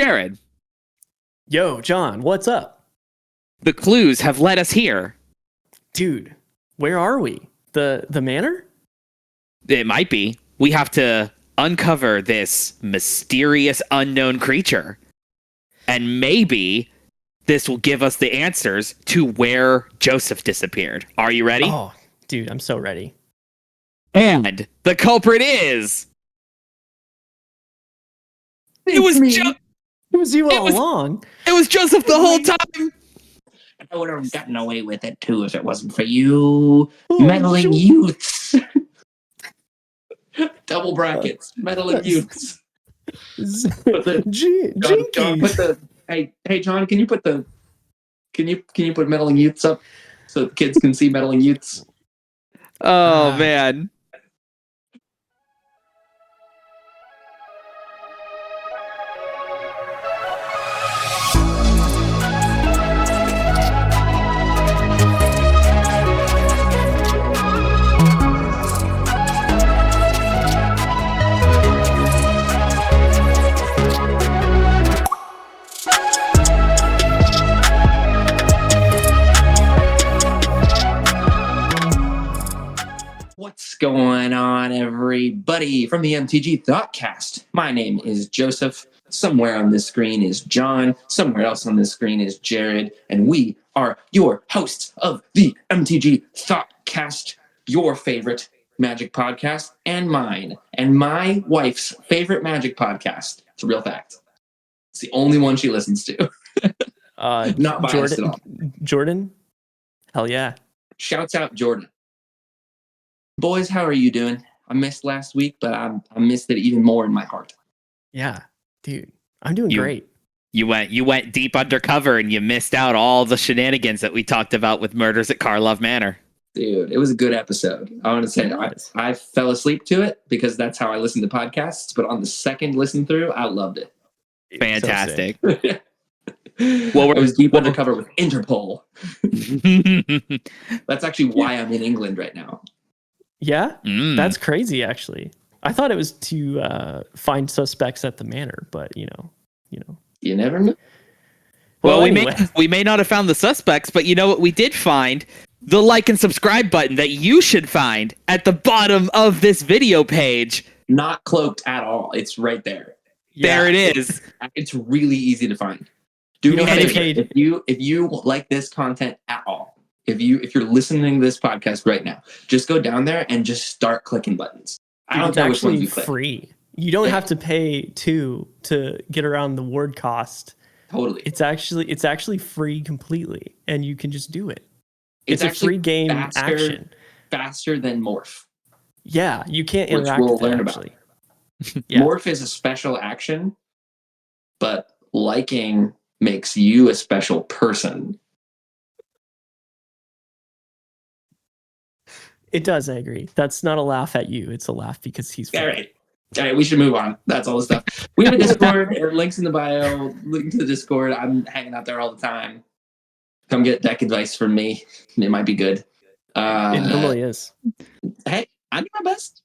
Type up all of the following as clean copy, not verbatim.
Jared. Yo, John, what's up? The clues have led us here. Dude, where are we? The manor? It might be. We have to uncover this mysterious unknown creature. And maybe this will give us the answers to where Joseph disappeared. Are you ready? Oh, dude, I'm so ready. And the culprit is... It was It was you all along. It was Joseph the whole time. I would have gotten away with it too if it wasn't for you meddling youths. Double brackets, meddling youths. John, put the hey John, can you put meddling youths up so the kids can see meddling youths? Oh man. What's going on, everybody, from the MTG Thoughtcast? My name is Joseph. Somewhere on this screen is John. Somewhere else on this screen is Jared. And we are your hosts of the MTG Thoughtcast, your favorite Magic podcast, and mine, and my wife's favorite Magic podcast. It's a real fact. It's the only one she listens to. Not biased at all. Jordan? Hell yeah. Shouts out Jordan. Boys, how are you doing? I missed last week, but I missed it even more in my heart. Yeah, dude, I'm doing great. You went deep undercover and you missed out all the shenanigans that we talked about with Murders at Karlov Manor. Dude, it was a good episode. I want to say I fell asleep to it because that's how I listen to podcasts. But on the second listen through, I loved it. Fantastic. Well, I was deep undercover with Interpol. That's actually why I'm in England right now. Yeah, that's crazy. Actually, I thought it was to find suspects at the manor, but you never know. Well, anyway. we may not have found the suspects, but you know what we did find? The like and subscribe button that you should find at the bottom of this video page. Not cloaked at all. It's right there. Yeah, there it is. It's really easy to find. Do me a favor. If you like this content at all, if you're listening to this podcast right now, just go down there and just start clicking buttons. I don't know which ones you click. Free. You don't have to pay to get around the ward cost. Totally. It's actually free completely, and you can just do it. It's a free game action. Faster than Morph. Yeah, you can't interact with it, actually. Yeah. Morph is a special action, but liking makes you a special person. It does, I agree. That's not a laugh at you. It's a laugh because he's funny. All right, we should move on. That's all the stuff. We have a Discord. Links in the bio. Link to the Discord. I'm hanging out there all the time. Come get deck advice from me. It might be good. It normally is. Hey, I do my best.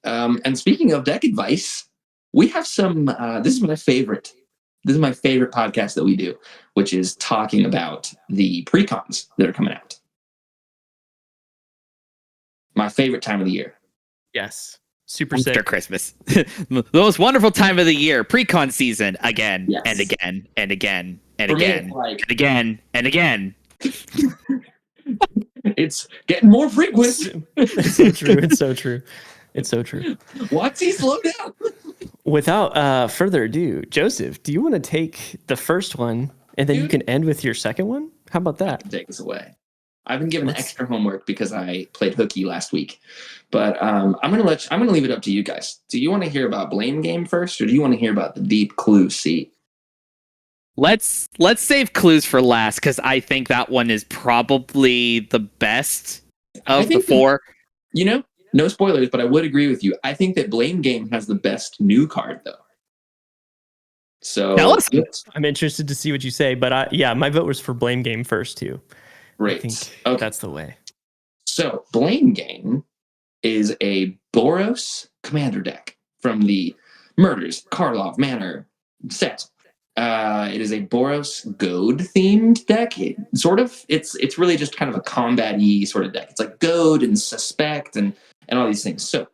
And speaking of deck advice, we have some... This is my favorite podcast that we do, which is talking about the PreCons that are coming out. My favorite time of the year. Yes. Super after sick. Christmas. The most wonderful time of the year. PreCon season again, yes. and again and again and For again me, and again and again. It's getting more frequent. It's so true. It's so true. It's so true. Watsy, slow down. Without further ado, Joseph, do you want to take the first one and then you can end with your second one? How about that? Take us away. I've been given extra homework because I played hooky last week, but I'm gonna leave it up to you guys. Do you want to hear about Blame Game first, or do you want to hear about the Deep Clue Seat? Let's save clues for last because I think that one is probably the best of the four. No spoilers, but I would agree with you. I think that Blame Game has the best new card, though. So tell us. I'm interested to see what you say, but my vote was for Blame Game first too. Right. I think that's the way. So Blame Game is a Boros commander deck from the Murders Karlov Manor set. It is a Boros Goad themed deck. It's really just kind of a combat-y sort of deck. It's like Goad and Suspect and all these things. So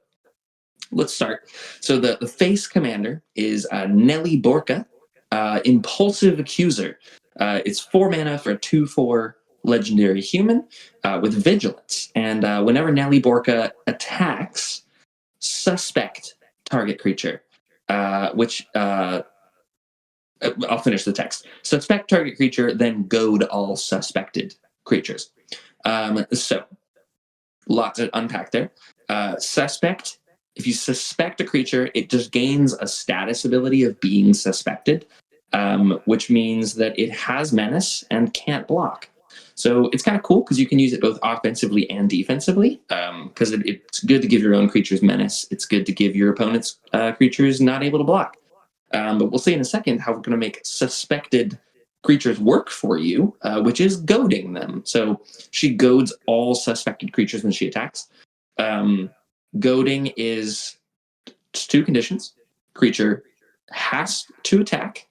let's start. So the face commander is Nelly Borka, Impulsive Accuser. It's 4 mana for a 2/4 legendary human with vigilance. And whenever Nelly Borka attacks, suspect target creature, which I'll finish the text. Suspect target creature, then goad all suspected creatures. So, lots to unpack there. Suspect, if you suspect a creature, it just gains a status ability of being suspected, which means that it has menace and can't block. So it's kind of cool because you can use it both offensively and defensively, because it's good to give your own creatures menace. It's good to give your opponent's creatures not able to block. But we'll see in a second how we're going to make suspected creatures work for you, which is goading them. So she goads all suspected creatures when she attacks. Goading is 2 conditions. Creature has to attack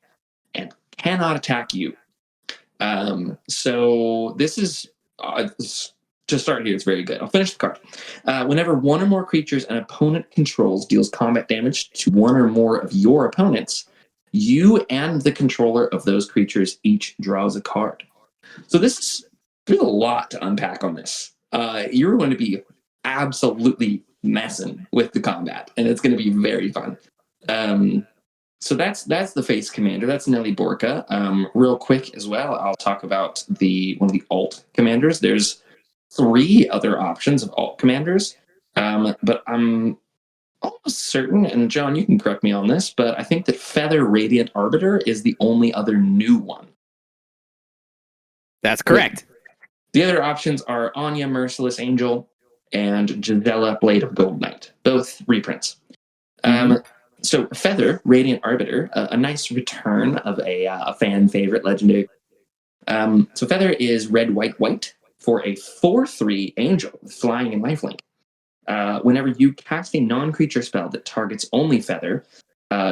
and cannot attack you. So this is, to start here, it's very good. I'll finish the card. Whenever one or more creatures an opponent controls deals combat damage to one or more of your opponents, you and the controller of those creatures each draws a card. So there's a lot to unpack on this. You're going to be absolutely messing with the combat, and it's going to be very fun. So that's the face commander. That's Nelly Borka. Real quick as well, I'll talk about one of the alt commanders. There's 3 other options of alt commanders, but I'm almost certain, and John, you can correct me on this, but I think that Feather Radiant Arbiter is the only other new one. That's correct. The other options are Anya Merciless Angel and Gisela Blade of Gold Knight, both reprints. So Feather Radiant Arbiter, a nice return of a fan favorite legendary. So Feather is red, white, white for a 4/3 angel with flying and lifelink. Whenever you cast a non-creature spell that targets only Feather,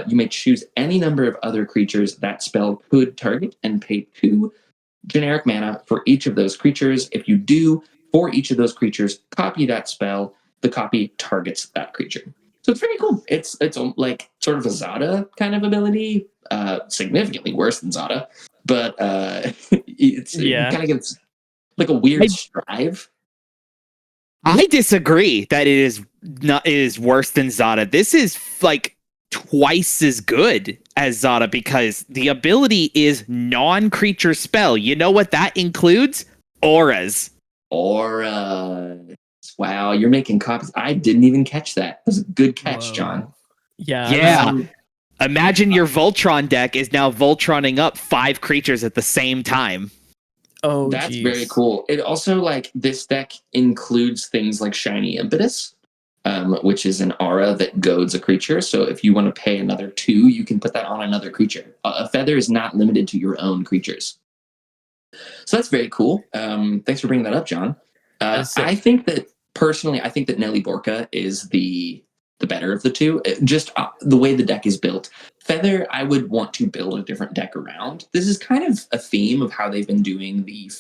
you may choose any number of other creatures that spell could target and pay 2 generic mana for each of those creatures. If you do, for each of those creatures, copy that spell. The copy targets that creature. So it's very cool. It's like sort of a Zada kind of ability, significantly worse than Zada, but it kind of gets like a weird strive. I disagree that it is worse than Zada. This is like twice as good as Zada because the ability is non-creature spell. You know what that includes? Auras. Wow, you're making copies. I didn't even catch that. That was a good catch, John. Yeah. Imagine your Voltron deck is now Voltroning up 5 creatures at the same time. Oh, that's very cool. It also, like, this deck includes things like Shiny Impetus, which is an aura that goads a creature. So if you want to pay another 2, you can put that on another creature. A feather is not limited to your own creatures. So that's very cool. Thanks for bringing that up, John. I think that Nelly Borka is the better of the two. Just the way the deck is built. Feather, I would want to build a different deck around. This is kind of a theme of how they've been doing the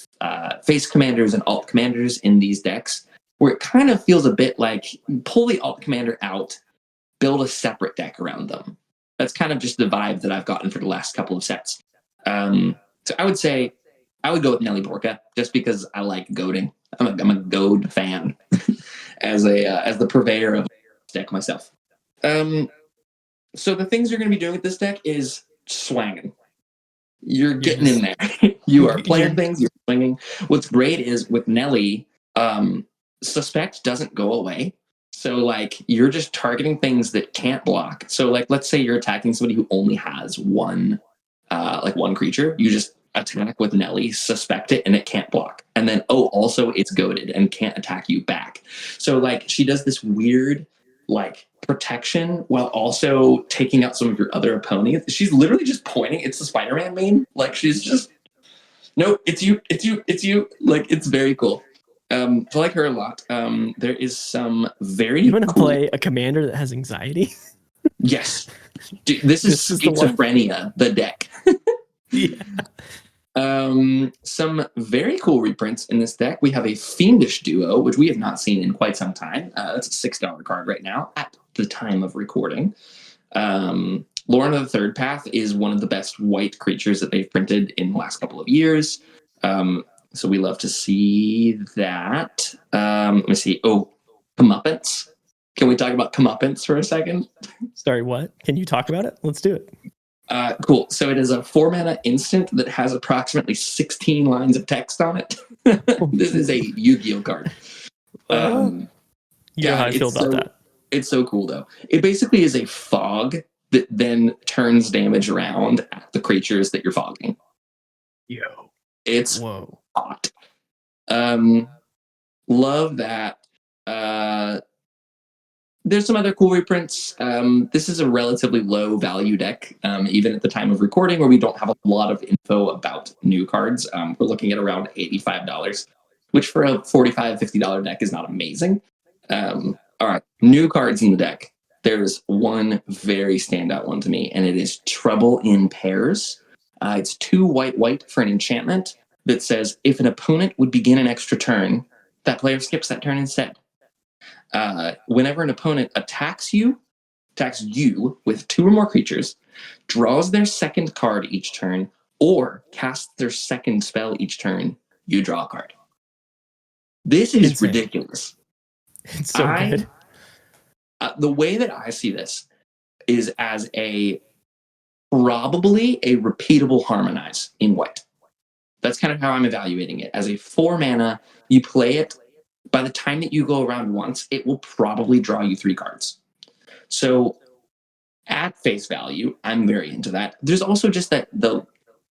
face commanders and alt commanders in these decks, where it kind of feels a bit like pull the alt commander out, build a separate deck around them. That's kind of just the vibe that I've gotten for the last couple of sets. So I would say I would go with Nelly Borka just because I like goading. I'm a goad fan as the purveyor of this deck myself. So the things you're going to be doing with this deck is swanging. You're getting in there. You are playing things. You're swinging. What's great is with Nelly, suspect doesn't go away. So like you're just targeting things that can't block. So like let's say you're attacking somebody who only has one creature. You just attack with Nelly, suspect it, and it can't block. And then also it's goaded and can't attack you back. So like she does this weird like protection while also taking out some of your other opponents. She's literally just pointing. It's the Spider-Man meme. Like she's just, nope, it's you. Like it's very cool. So I like her a lot. There is some very You want to play a commander that has anxiety? Yes. Dude, this is schizophrenia, the deck. Some very cool reprints in this deck. We have a Fiendish Duo, which we have not seen in quite some time. It's a $6 card right now at the time of recording. Lorna the Third Path is one of the best white creatures that they've printed in the last couple of years. So we love to see that. Let me see. Oh, Comeuppance. Can we talk about Comeuppance for a second? Sorry, what? Can you talk about it? Let's do it. Cool. So it is a 4-mana instant that has approximately 16 lines of text on it. This is a Yu-Gi-Oh card. You know how I feel about that. It's so cool, though. It basically is a fog that then turns damage around at the creatures that you're fogging. Yo. It's hot. Love that. There's some other cool reprints. This is a relatively low value deck, even at the time of recording, where we don't have a lot of info about new cards. We're looking at around $85, which for a $45, $50 deck is not amazing. All right, new cards in the deck. There's one very standout one to me, and it is Trouble in Pairs. It's 2 white for an enchantment that says, if an opponent would begin an extra turn, that player skips that turn instead. Whenever an opponent attacks you with 2 or more creatures, draws their second card each turn, or casts their second spell each turn, you draw a card. This is insane. Ridiculous. It's so good. The way that I see this is as probably a repeatable Harmonize in white. That's kind of how I'm evaluating it. As a 4-mana, you play it. By the time that you go around once, it will probably draw you 3 cards. So at face value, I'm very into that. There's also just the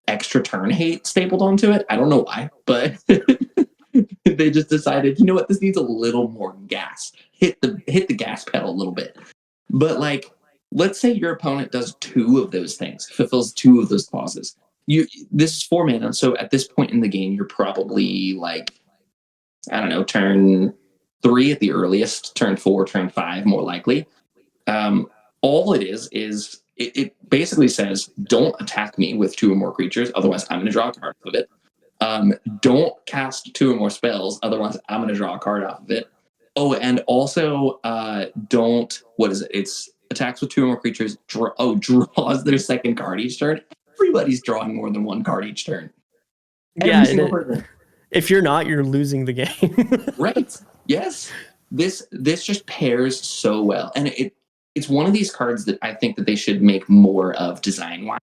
extra turn hate stapled onto it. I don't know why, but they just decided, you know what, this needs a little more gas. Hit the gas pedal a little bit. But like, let's say your opponent does 2 of those things, fulfills 2 of those clauses. This is 4 mana, so at this point in the game, you're probably like, I don't know, turn 3 at the earliest, turn 4, turn 5 more likely. All it is it basically says, don't attack me with 2 or more creatures, otherwise I'm going to draw a card off of it. Don't cast 2 or more spells, otherwise I'm going to draw a card off of it. Oh, and also don't, what is it? It's attacks with 2 or more creatures, draws their second card each turn. Everybody's drawing more than 1 card each turn. If you're not, you're losing the game. Right. Yes. This just pairs so well. And it's one of these cards that I think that they should make more of design-wise,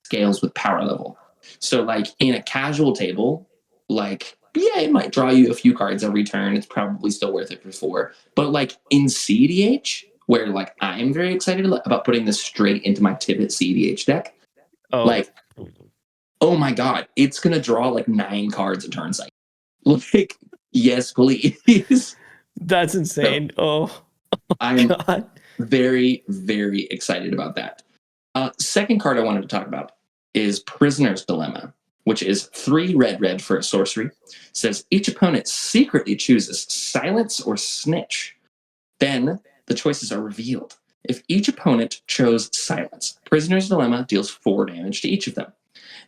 scales with power level. So like in a casual table, like, yeah, it might draw you a few cards every turn. It's probably still worth it for 4. But like in CDH, where like I'm very excited about putting this straight into my Tibet CDH deck. Like, oh my God, it's going to draw like 9 cards a turn cycle. Like, yes, please. That's insane. I'm very, very excited about that. Second card I wanted to talk about is Prisoner's Dilemma, which is 3 red for a sorcery. It says each opponent secretly chooses Silence or Snitch. Then the choices are revealed. If each opponent chose Silence, Prisoner's Dilemma deals 4 damage to each of them.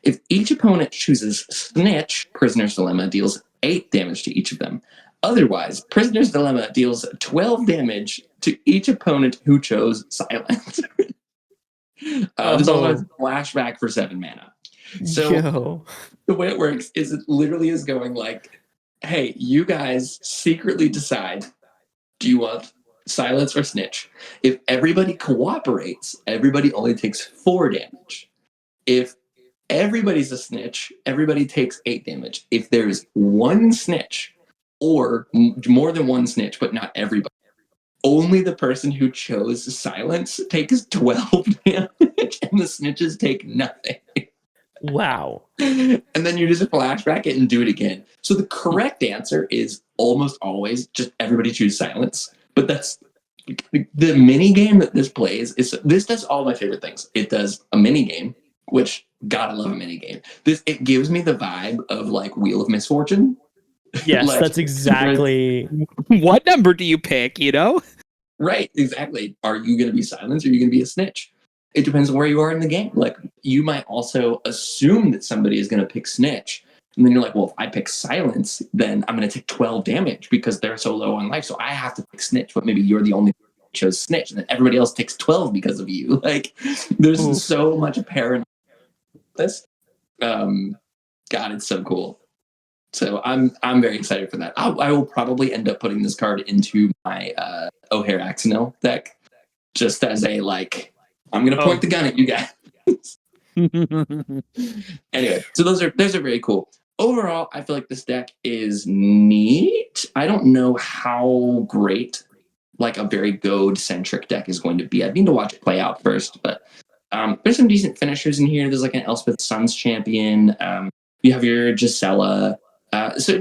If each opponent chooses Snitch, Prisoner's Dilemma deals 8 damage to each of them. Otherwise, Prisoner's Dilemma deals 12 damage to each opponent who chose Silence. This also has flashback for 7 mana. So the way it works is it literally is going like, hey, you guys secretly decide, do you want Silence or Snitch? If everybody cooperates, everybody only takes 4 damage. If everybody's a Snitch, everybody takes 8 damage. If there's 1 Snitch, or more than 1 Snitch, but not everybody, only the person who chose Silence takes 12 damage, and the Snitches take nothing. Wow. And then you just flashback it and do it again. So the correct answer is almost always just everybody choose Silence. But that's the mini game that this plays. This does all my favorite things. It does a mini game, which gotta love a mini game. It gives me the vibe of like Wheel of Misfortune. Yes, Like, that's exactly. What number do you pick, you know? Right, exactly. Are you going to be Silence or are you going to be a Snitch? It depends on where you are in the game. Like, you might also assume that somebody is going to pick Snitch, And then you're like, well, if I pick Silence, then I'm going to take 12 damage because they're so low on life. So I have to pick Snitch, but maybe you're the only one who chose Snitch, and then everybody else takes 12 because of you. Like, there's so much paranoia with this. God, it's so cool. So I'm very excited for that. I will probably end up putting this card into my O'Hare Axonil deck, just as a like, I'm going to point the gun at you guys. Anyway, so those are very cool. Overall, I feel like this deck is neat. I don't know how great like a very goad centric deck is going to be. I need to watch it play out first, but there's some decent finishers in here. There's like an Elspeth Suns champion. You have your Gisela. So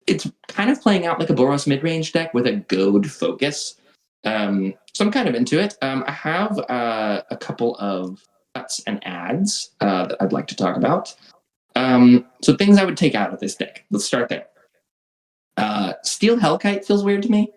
it's kind of playing out like a Boros mid-range deck with a goad focus. So I'm kind of into it. I have a couple of cuts and ads that I'd like to talk about. So things I would take out of this deck. Let's start there. Steel Hellkite feels weird to me.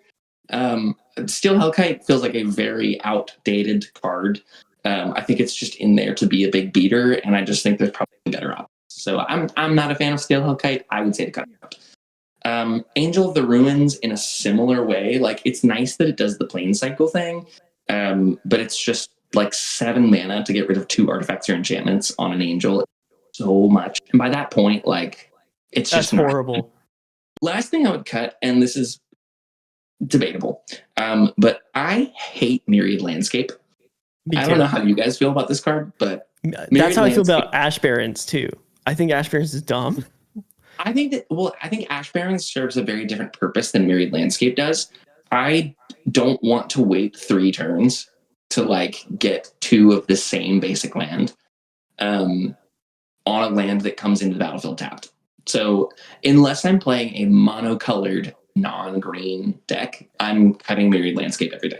Steel Hellkite feels like a very outdated card. I think it's just in there to be a big beater, and I just think there's probably better options. So I'm not a fan of Steel Hellkite. I would say to cut it out. Angel of the Ruins in a similar way. Like, it's nice that it does the plane cycle thing, but it's just like 7 mana to get rid of 2 artifacts or enchantments on an angel. So much. And by that point, like, it's That's just horrible. Last thing I would cut, and this is debatable, but I hate Myriad Landscape. I don't know how you guys feel about this card, but that's how I feel about Ash Barons too. I think Ash Barons is dumb. I think Ash Barons serves a very different purpose than Myriad Landscape does. I don't want to wait 3 turns to like get 2 of the same basic land on a land that comes into the battlefield tapped. So unless I'm playing a monocolored non-green deck, I'm cutting Myriad Landscape every day.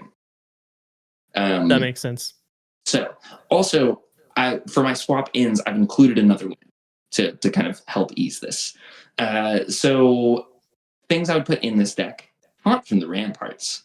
That makes sense. So also, for my swap ins, I've included another one to kind of help ease this. So things I would put in this deck: Haunt from the Ramparts.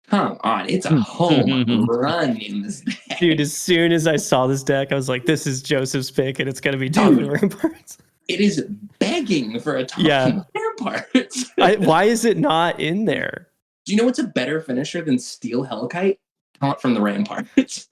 Come on, it's a home run in this deck. Dude, as soon as I saw this deck, I was like, this is Joseph's pick, and it's going to be Haunt from the Ramparts. It is begging for a Haunt from the Ramparts. Why is it not in there? Do you know what's a better finisher than Steel Hellkite? Haunt from the Ramparts.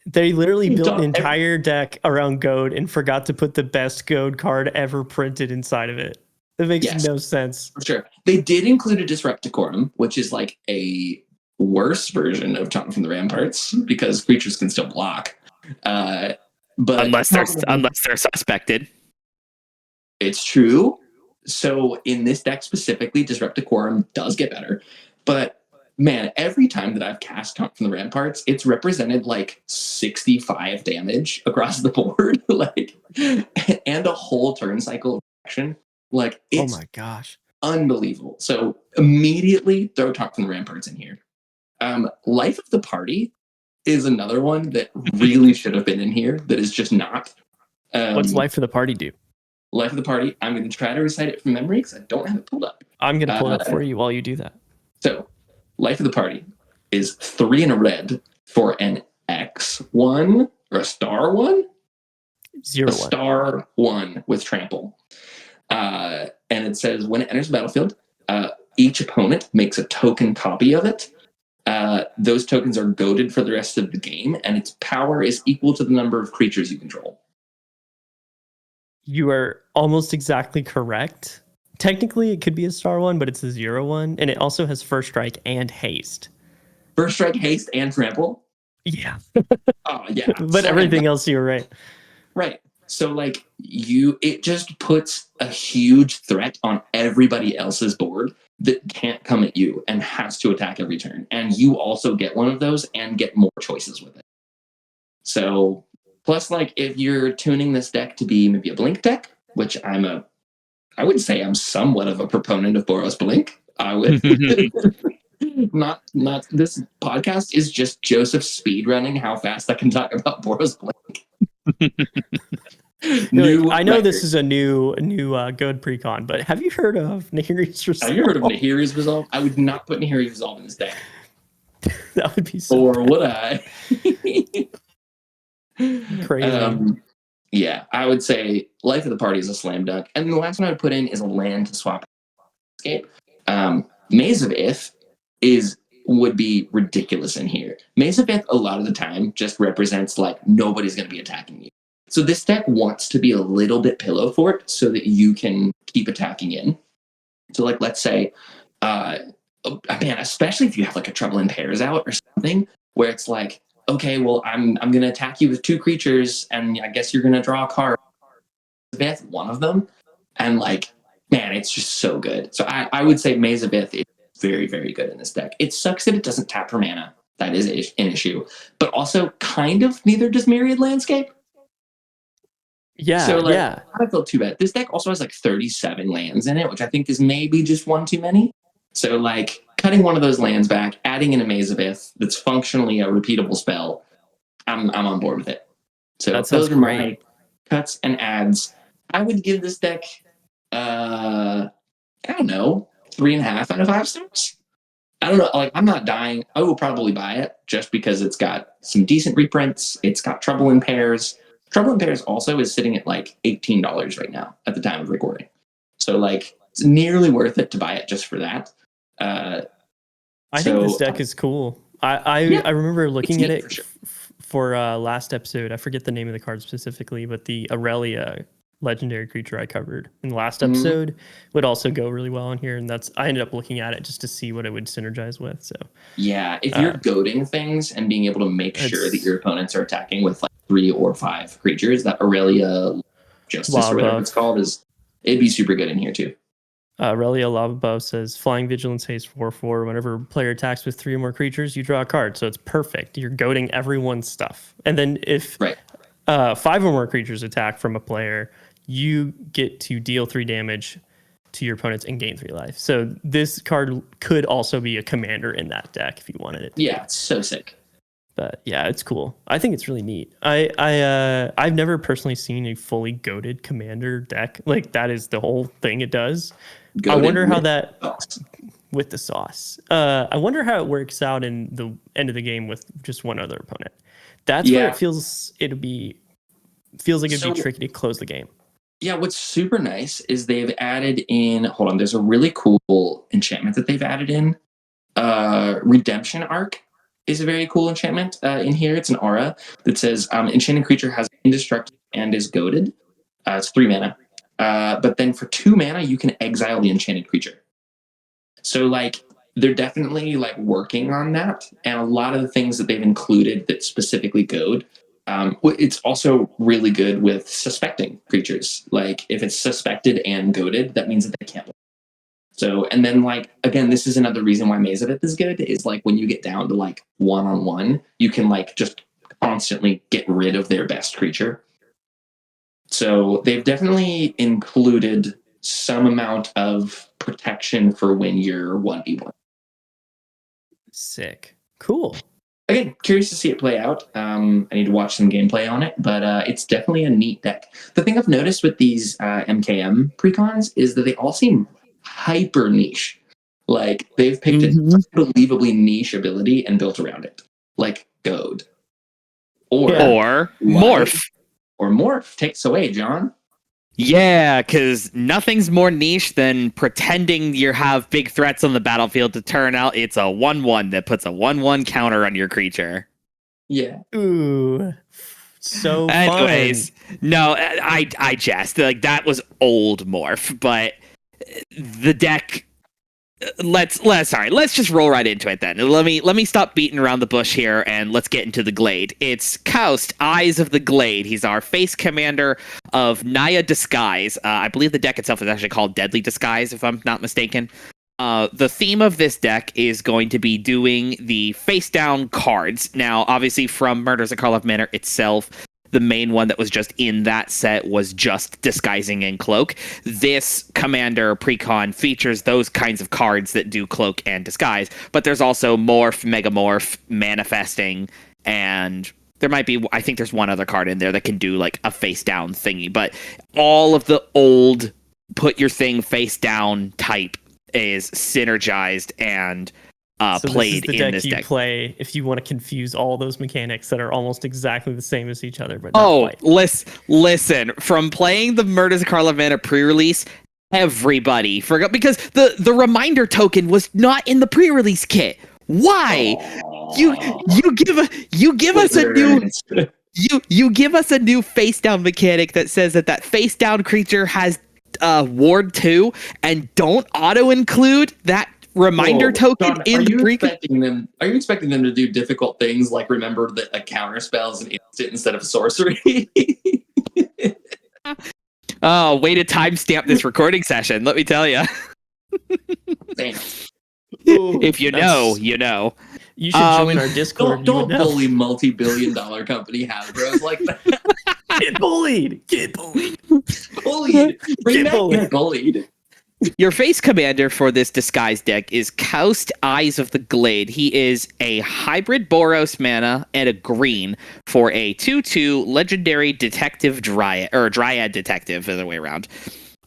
They literally built an entire deck around Goad and forgot to put the best Goad card ever printed inside of it. That makes no sense. For sure. They did include a Disrupt Decorum, which is like a worse version of Haunt from the Ramparts because creatures can still block. But unless they're suspected. It's true. So in this deck specifically, Disrupt Decorum does get better. But man, every time that I've cast Haunt from the Ramparts, it's represented like 65 damage across the board, like, and a whole turn cycle of action. Like, it's oh my gosh, unbelievable. So immediately throw Haunt from the Ramparts in here. Life of the Party is another one that really should have been in here that is just not. What's Life of the Party do? Life of the Party, I'm going to try to recite it from memory because I don't have it pulled up. I'm going to pull it up for you while you do that. So, Life of the Party is 3 in a red for an X1 or a star 1? 0 a star 1 with trample. And it says when it enters the battlefield, each opponent makes a token copy of it. Those tokens are goaded for the rest of the game, and its power is equal to the number of creatures you control. You are almost exactly correct. Technically, it could be a star 1, but it's a 0/1, and it also has First Strike and Haste. First Strike, Haste, and Trample? Yeah. Oh, yeah. But everything else, you're right. Right. So, like, it just puts a huge threat on everybody else's board that can't come at you and has to attack every turn. And you also get one of those and get more choices with it. So, plus, like, if you're tuning this deck to be maybe a Blink deck, which I would say I'm somewhat of a proponent of Boros Blink. I would not this podcast is just Joseph speedrunning how fast I can talk about Boros Blink. I know this is a new good PreCon, but have you heard of Nahiri's Resolve? Have you heard of Nahiri's Resolve? I would not put Nahiri's Resolve in this deck. That would be so or bad. would I? Crazy. Yeah, I would say Life of the Party is a slam dunk. And the last one I would put in is a land to swap escape. Maze of Ith would be ridiculous in here. Maze of Ith a lot of the time just represents like nobody's going to be attacking you. So this deck wants to be a little bit pillow fort so that you can keep attacking in. So like let's say, man, especially if you have like a Trouble in Pairs out or something, where it's like, okay, well I'm going to attack you with 2 creatures, and I guess you're going to draw a card with one of them, and like, man, it's just so good. So I would say Maze of Ith is very, very good in this deck. It sucks that it doesn't tap for mana. That is an issue. But also, kind of, neither does Myriad Landscape. Yeah, so like, yeah. I don't feel too bad. This deck also has like 37 lands in it, which I think is maybe just one too many. So like, cutting one of those lands back, adding in a Maze of Ith that's functionally a repeatable spell, I'm on board with it. So those are my cuts and adds. I would give this deck, I don't know, 3.5 out of 5 stars. I don't know. Like, I'm not dying. I will probably buy it just because it's got some decent reprints. It's got Trouble in Pairs. Trouble in Pairs also is sitting at like $18 right now at the time of recording. So like, it's nearly worth it to buy it just for that. I think this deck is cool. I remember looking at it for last episode. I forget the name of the card specifically, but the Aurelia legendary creature I covered in the last episode would also go really well in here, and I ended up looking at it just to see what it would synergize with. So yeah, if you're goading things and being able to make sure that your opponents are attacking with like 3 or 5 creatures, that Aurelia Justice or whatever it's called, it'd be super good in here too. Aurelia Lava Above says flying vigilance haste 4/4. Whenever player attacks with 3 or more creatures, you draw a card. So it's perfect. You're goading everyone's stuff. And then if 5 or more creatures attack from a player, you get to deal 3 damage to your opponents and gain 3 life. So this card could also be a commander in that deck if you wanted it. Yeah, it's so sick. But yeah, it's cool. I think it's really neat. I've never personally seen a fully goated commander deck. Like, that is the whole thing it does. I wonder how that with the sauce. I wonder how it works out in the end of the game with just one other opponent. That's where it feels like it'd be tricky to close the game. Yeah, what's super nice is they've added in, hold on, there's a really cool enchantment that they've added in. Redemption Arc is a very cool enchantment in here. It's an aura that says enchanted creature has indestructible and is goaded. It's 3 mana. But then for 2 mana, you can exile the enchanted creature. So like, they're definitely like working on that. And a lot of the things that they've included that specifically goad, it's also really good with suspecting creatures. Like, if it's suspected and goaded, that means that they can't play. So, and then like, again, this is another reason why Maze of Ith is good, is like when you get down to like 1-on-1, you can like just constantly get rid of their best creature. So they've definitely included some amount of protection for when you're 1v1. Sick. Cool. Again, curious to see it play out. I need to watch some gameplay on it, but it's definitely a neat deck. The thing I've noticed with these MKM precons is that they all seem hyper niche. Like, they've picked an unbelievably niche ability and built around it. Like Goad. Or Morph. Or Morph. Takes away, John. Yeah, because nothing's more niche than pretending you have big threats on the battlefield to turn out it's a 1/1 that puts a 1/1 counter on your creature. Yeah. Ooh. So anyways, fun. No, I jest. Like, that was old Morph, but the deck, let's just roll right into it then. Let me stop beating around the bush here and let's get into the Glade. It's Kaust, Eyes of the Glade. He's our face commander of Naya Disguise. I believe the deck itself is actually called Deadly Disguise, if I'm not mistaken. The theme of this deck is going to be doing the face down cards. Now, obviously, from Murders at Karlov Manor itself, the main one that was just in that set was just Disguising and Cloak. This Commander Precon features those kinds of cards that do Cloak and Disguise, but there's also Morph, Megamorph, Manifesting, and there might be, I think there's one other card in there that can do like a face down thingy, but all of the old put your thing face down type is synergized, and So played this is the in deck this you deck. play if you want to confuse all those mechanics that are almost exactly the same as each other, but not Oh, quite. listen, from playing the Murders of Karlov Manor pre-release, everybody forgot because the reminder token was not in the pre-release kit. Why? You give us a new you give us a new face down mechanic that says that face down creature has ward 2 and don't auto include that reminder token John, in the pre. Are you expecting them to do difficult things like remember that a counter spell is an instant instead of sorcery? Oh, way to timestamp this recording session. Let me tell you. Damn. If you know, you know. You should join our Discord. Don't bully multi-billion-dollar company Hasbro's like that. Get bullied. Get bullied. Bullied. Bring back bullied. Get bullied. Your face commander for this disguise deck is Kaust, Eyes of the Glade. He is a hybrid Boros mana and a green for a 2/2 legendary detective dryad, or dryad detective, the other way around.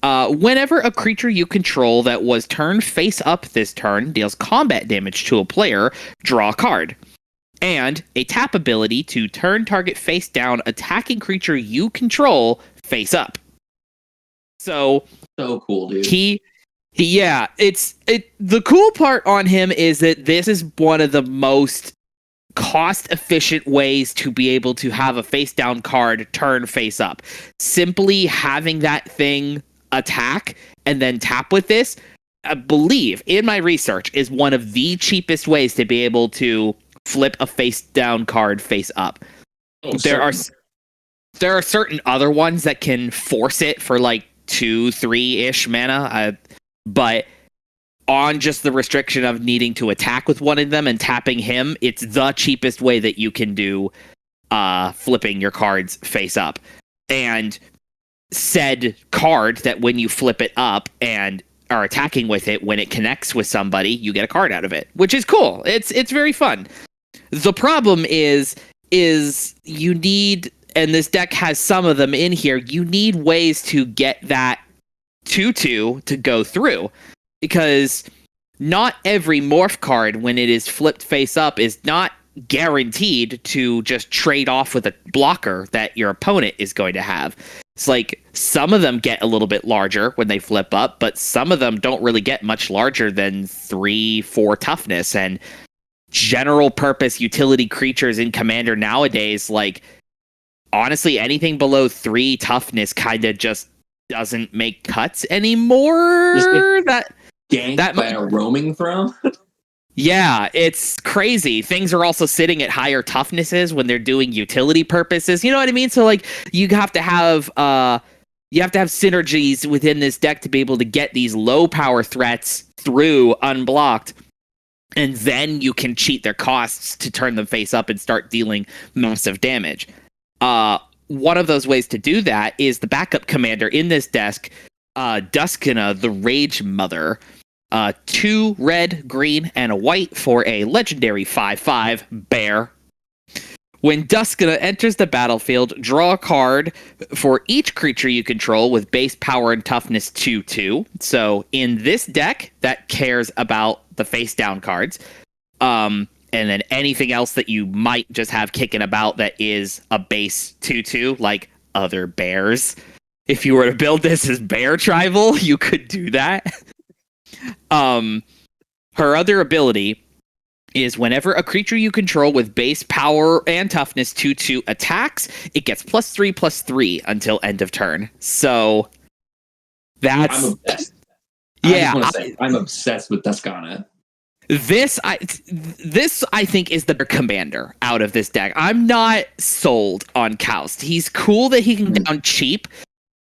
Whenever a creature you control that was turned face up this turn deals combat damage to a player, draw a card. And a tap ability to turn target face down attacking creature you control face up. So cool, dude. The cool part on him is that this is one of the most cost efficient ways to be able to have a face down card turn face up. Simply having that thing attack and then tap with this, I believe in my research, is one of the cheapest ways to be able to flip a face down card face up. There are certain other ones that can force it for like 2-3-ish mana, but on just the restriction of needing to attack with one of them and tapping him, it's the cheapest way that you can do flipping your cards face up. And said card that when you flip it up and are attacking with it, when it connects with somebody, you get a card out of it, which is cool. It's very fun. The problem is you need, and this deck has some of them in here, you need ways to get that 2/2 to go through, because not every morph card, when it is flipped face up, is not guaranteed to just trade off with a blocker that your opponent is going to have. It's like some of them get a little bit larger when they flip up, but some of them don't really get much larger than 3-4 toughness. And general purpose utility creatures in Commander nowadays, like, honestly, anything below 3 toughness kind of just doesn't make cuts anymore. Ganked by a roaming throw? Yeah, it's crazy. Things are also sitting at higher toughnesses when they're doing utility purposes. You know what I mean? So like you have to have synergies within this deck to be able to get these low power threats through unblocked. And then you can cheat their costs to turn them face up and start dealing massive damage. One of those ways to do that is the backup commander in this deck, Duskina, the Rage Mother. 2 red, green, and a white for a legendary 5/5 bear. When Duskina enters the battlefield, draw a card for each creature you control with base power and toughness 2/2. So in this deck, that cares about the face down cards. And then anything else that you might just have kicking about that is a base 2/2, like other bears. If you were to build this as bear tribal, you could do that. Her other ability is whenever a creature you control with base power and toughness 2/2 attacks, it gets +3/+3 until end of turn. So that's I'm obsessed. I'm obsessed with Duskana. This I think is the commander out of this deck. I'm not sold on Kaust. He's cool that he can down cheap,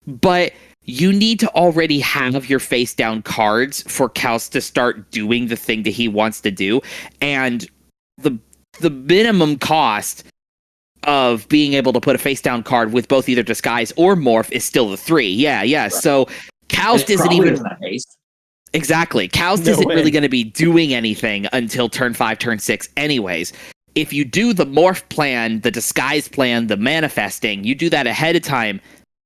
but you need to already have your face down cards for Kaust to start doing the thing that he wants to do. And the minimum cost of being able to put a face down card with both either disguise or morph is still the 3. Yeah. Right. So Kaust isn't even exactly. Kaust isn't really going to be doing anything until turn 5, turn 6 anyways. If you do the morph plan, the disguise plan, the manifesting, you do that ahead of time,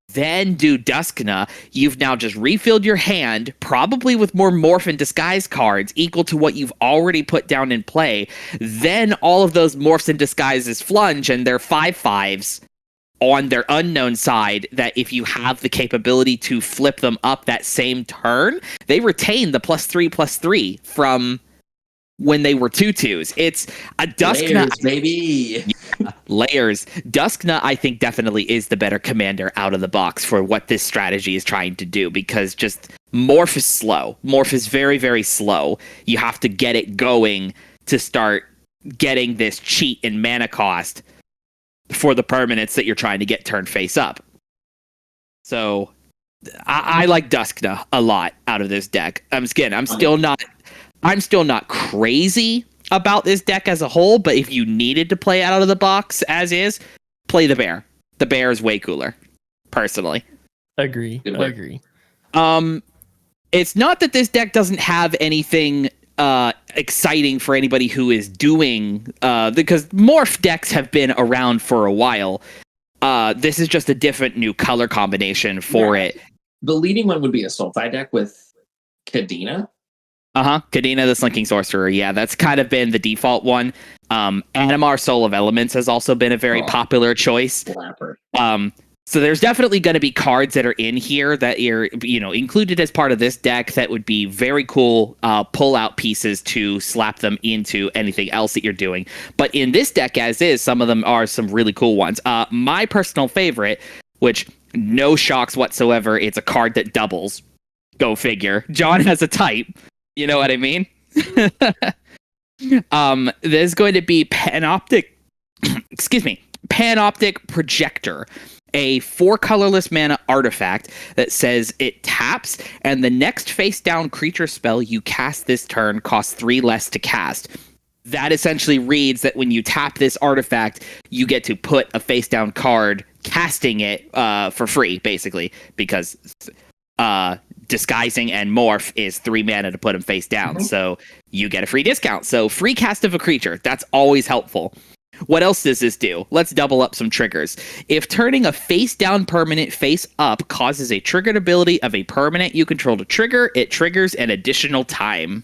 then do Duskna, you've now just refilled your hand, probably with more Morph and Disguise cards equal to what you've already put down in play. Then all of those Morphs and Disguises flunge, and they're 5/5s on their unknown side that if you have the capability to flip them up that same turn, they retain the +3/+3 from when they were 2/2s. It's a Duskna. Layers, baby. Yeah, layers. Duskna, I think, definitely is the better commander out of the box for what this strategy is trying to do, because just Morph is slow. Morph is very, very slow. You have to get it going to start getting this cheat in mana cost for the permanents that you're trying to get turn face up. So I like Duskna a lot out of this deck. I'm still not crazy about this deck as a whole, but if you needed to play out of the box as is, play the bear. The bear is way cooler, personally. Agree. It's not that this deck doesn't have anything exciting for anybody who is doing, because Morph decks have been around for a while. This is just a different new color combination for it. The leading one would be a Sultai deck with Kadena. Kadena, the Slinking Sorcerer. Yeah, that's kind of been the default one. Animar, Soul of Elements has also been a very popular choice. Slapper. So there's definitely going to be cards that are in here that are, included as part of this deck that would be very cool pull-out pieces to slap them into anything else that you're doing. But in this deck as is, some of them are some really cool ones. My personal favorite, which no shocks whatsoever, it's a card that doubles. Go figure. John has a type. You know what I mean? There's going to be Panoptic Projector, a 4 colorless mana artifact that says it taps, and the next face down creature spell you cast this turn costs 3 less to cast. That essentially reads that when you tap this artifact, you get to put a face down card, casting it for free, basically, because Disguising and Morph is 3 mana to put him face down, so you get a free discount. So free cast of a creature, that's always helpful. What else does this do? Let's double up some triggers. If turning a face down permanent face up causes a triggered ability of a permanent you control to trigger, it triggers an additional time.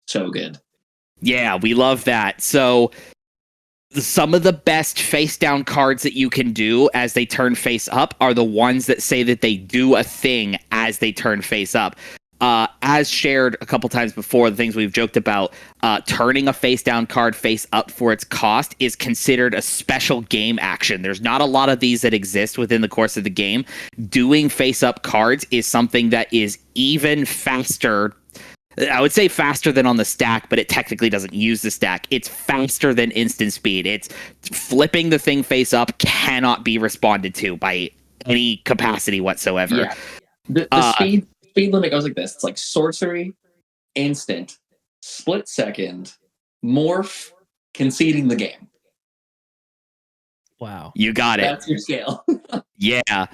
So good. Yeah, we love that. So some of the best face down cards that you can do as they turn face up are the ones that say that they do a thing as they turn face up. As shared a couple times before, the things we've joked about, turning a face down card face up for its cost is considered a special game action. There's not a lot of these that exist within the course of the game. Doing face up cards is something that is even faster. I would say faster than on the stack, but it technically doesn't use the stack. It's faster than instant speed. It's flipping the thing face up cannot be responded to by any capacity whatsoever. Yeah. The speed limit goes like this. It's like sorcery, instant, split second, morph, conceding the game. Wow. You got it. That's your scale. Yeah.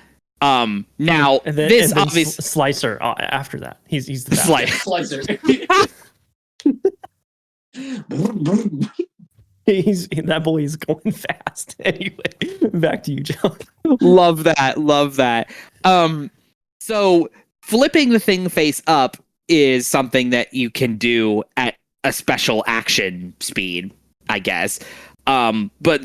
Now and then, this and then obviously Slicer after that. He's the best. Slicer. That boy is going fast. Anyway, back to you, John. Love that. So flipping the thing face up is something that you can do at a special action speed, I guess. But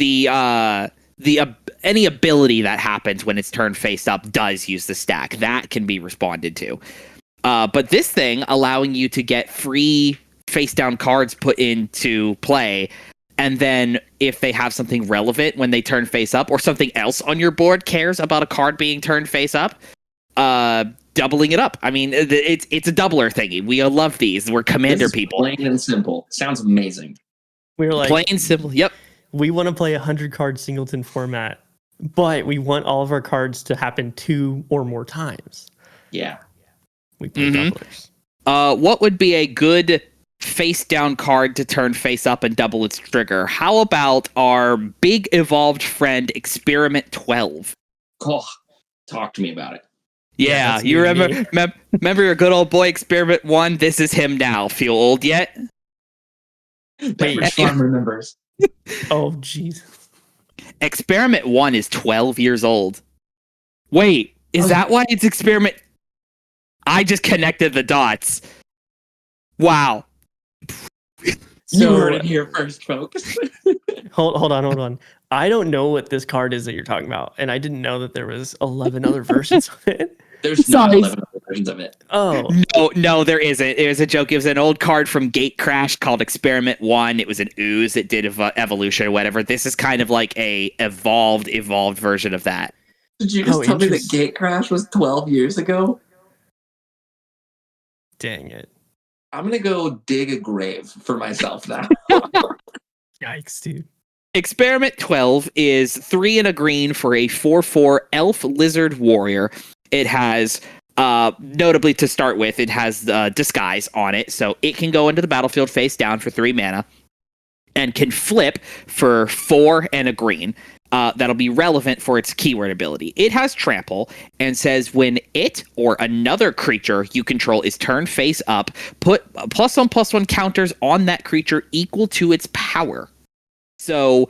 any ability that happens when it's turned face up does use the stack. That can be responded to. But this thing allowing you to get free face down cards put into play, and then if they have something relevant when they turn face up, or something else on your board cares about a card being turned face up, doubling it up. I mean, it's a doubler thingy. We love these. We're commander people. Plain and simple. Sounds amazing. We were like, plain simple. Yep. We want to play a 100-card singleton format, but we want all of our cards to happen 2 or more times. Yeah. We play doublers. What would be a good face down card to turn face up and double its trigger? How about our big evolved friend Experiment 12? Oh, talk to me about it. Yeah, you remember your good old boy Experiment 1? This is him now. Feel old yet? Wait, Sean remembers. Oh, Jesus. Experiment 1 is 12 years old. Wait, Is that why it's experiment? I just connected the dots. Wow. You heard it here first, folks. hold on. I don't know what this card is that you're talking about, and I didn't know that there was 11 other versions of it. There's not 11 other versions of it. Oh. No, there isn't. It was a joke. It was an old card from Gate Crash called Experiment 1. It was an ooze that did evolution or whatever. This is kind of like a evolved version of that. Did you just tell me that Gate Crash was 12 years ago? Dang it. I'm going to go dig a grave for myself now. Yikes, dude. Experiment 12 is 3 and a green for a 4/4 elf lizard warrior. It has, notably to start with, it has disguise on it, so it can go into the battlefield face down for 3 mana and can flip for 4 and a green. That'll be relevant for its keyword ability. It has trample and says when it or another creature you control is turned face up, put +1/+1 counters on that creature equal to its power. So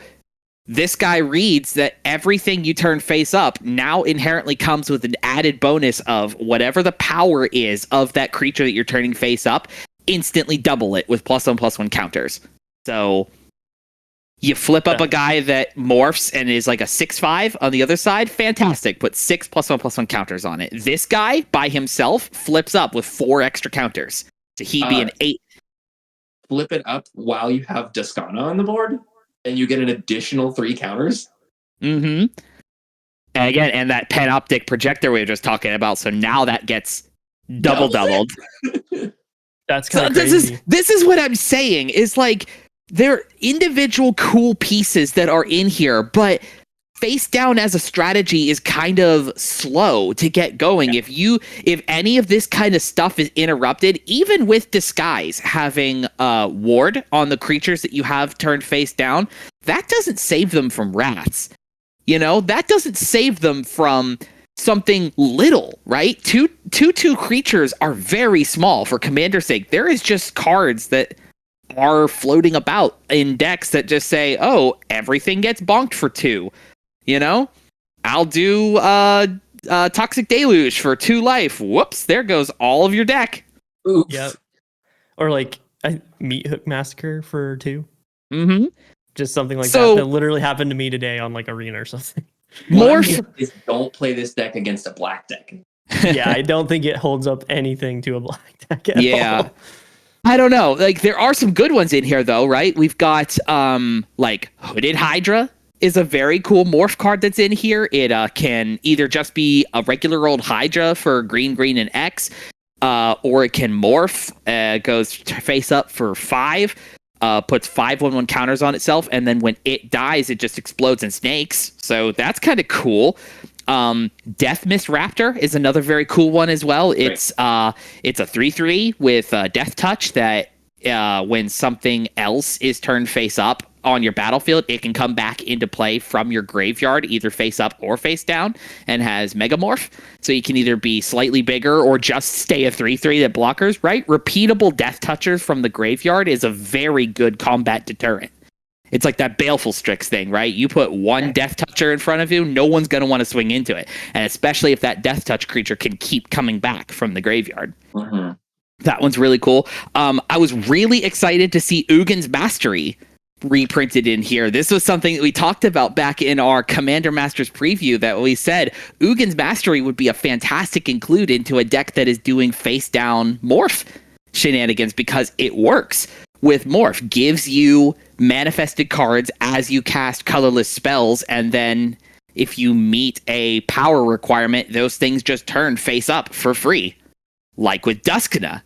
this guy reads that everything you turn face up now inherently comes with an added bonus of whatever the power is of that creature that you're turning face up, instantly double it with +1/+1 counters. So you flip up a guy that morphs and is like a 6/5 on the other side, fantastic. Put 6 +1/+1 counters on it. This guy by himself flips up with 4 extra counters. So he'd be an 8. Flip it up while you have Descana on the board, and you get an additional 3 counters. Mm-hmm. And again, and that panoptic projector we were just talking about, so now that gets doubled. That's kind of crazy. This is what I'm saying, is like, they're individual cool pieces that are in here, but face down as a strategy is kind of slow to get going. Yeah. If any of this kind of stuff is interrupted, even with disguise having ward on the creatures that you have turned face down, that doesn't save them from rats. You know, that doesn't save them from something little, right? 2/2 creatures are very small for commander's sake. There is just cards that are floating about in decks that just say, oh, everything gets bonked for 2. You know, I'll do Toxic Deluge for 2 life. Whoops, there goes all of your deck. Oops. Yep. Or like a Meat Hook Massacre for 2. Mm-hmm. Just something like that literally happened to me today on like Arena or something. Don't play this deck against a black deck. Yeah, I don't think it holds up anything to a black deck at all. I don't know. Like, there are some good ones in here, though, right? We've got, like, Hooded Hydra is a very cool morph card that's in here. It can either just be a regular old Hydra for green, and X, or it can morph, goes face up for 5, puts 5/1/1 counters on itself, and then when it dies, it just explodes in snakes. So that's kind of cool. Death Mist Raptor is another very cool one as well. It's a 3/3 with Death Touch that when something else is turned face up on your battlefield, it can come back into play from your graveyard, either face up or face down, and has Megamorph. So you can either be slightly bigger or just stay a 3/3 that blockers, right? Repeatable Death Touchers from the graveyard is a very good combat deterrent. It's like that Baleful Strix thing, right? You put one Death Toucher in front of you, no one's going to want to swing into it. And especially if that Death Touch creature can keep coming back from the graveyard. Mm-hmm. That one's really cool. I was really excited to see Ugin's Mastery reprinted in here. This was something that we talked about back in our Commander Masters preview, that we said Ugin's Mastery would be a fantastic include into a deck that is doing face down morph shenanigans, because it works with morph. Gives you manifested cards as you cast colorless spells, and then if you meet a power requirement, those things just turn face up for free, like with Duskana.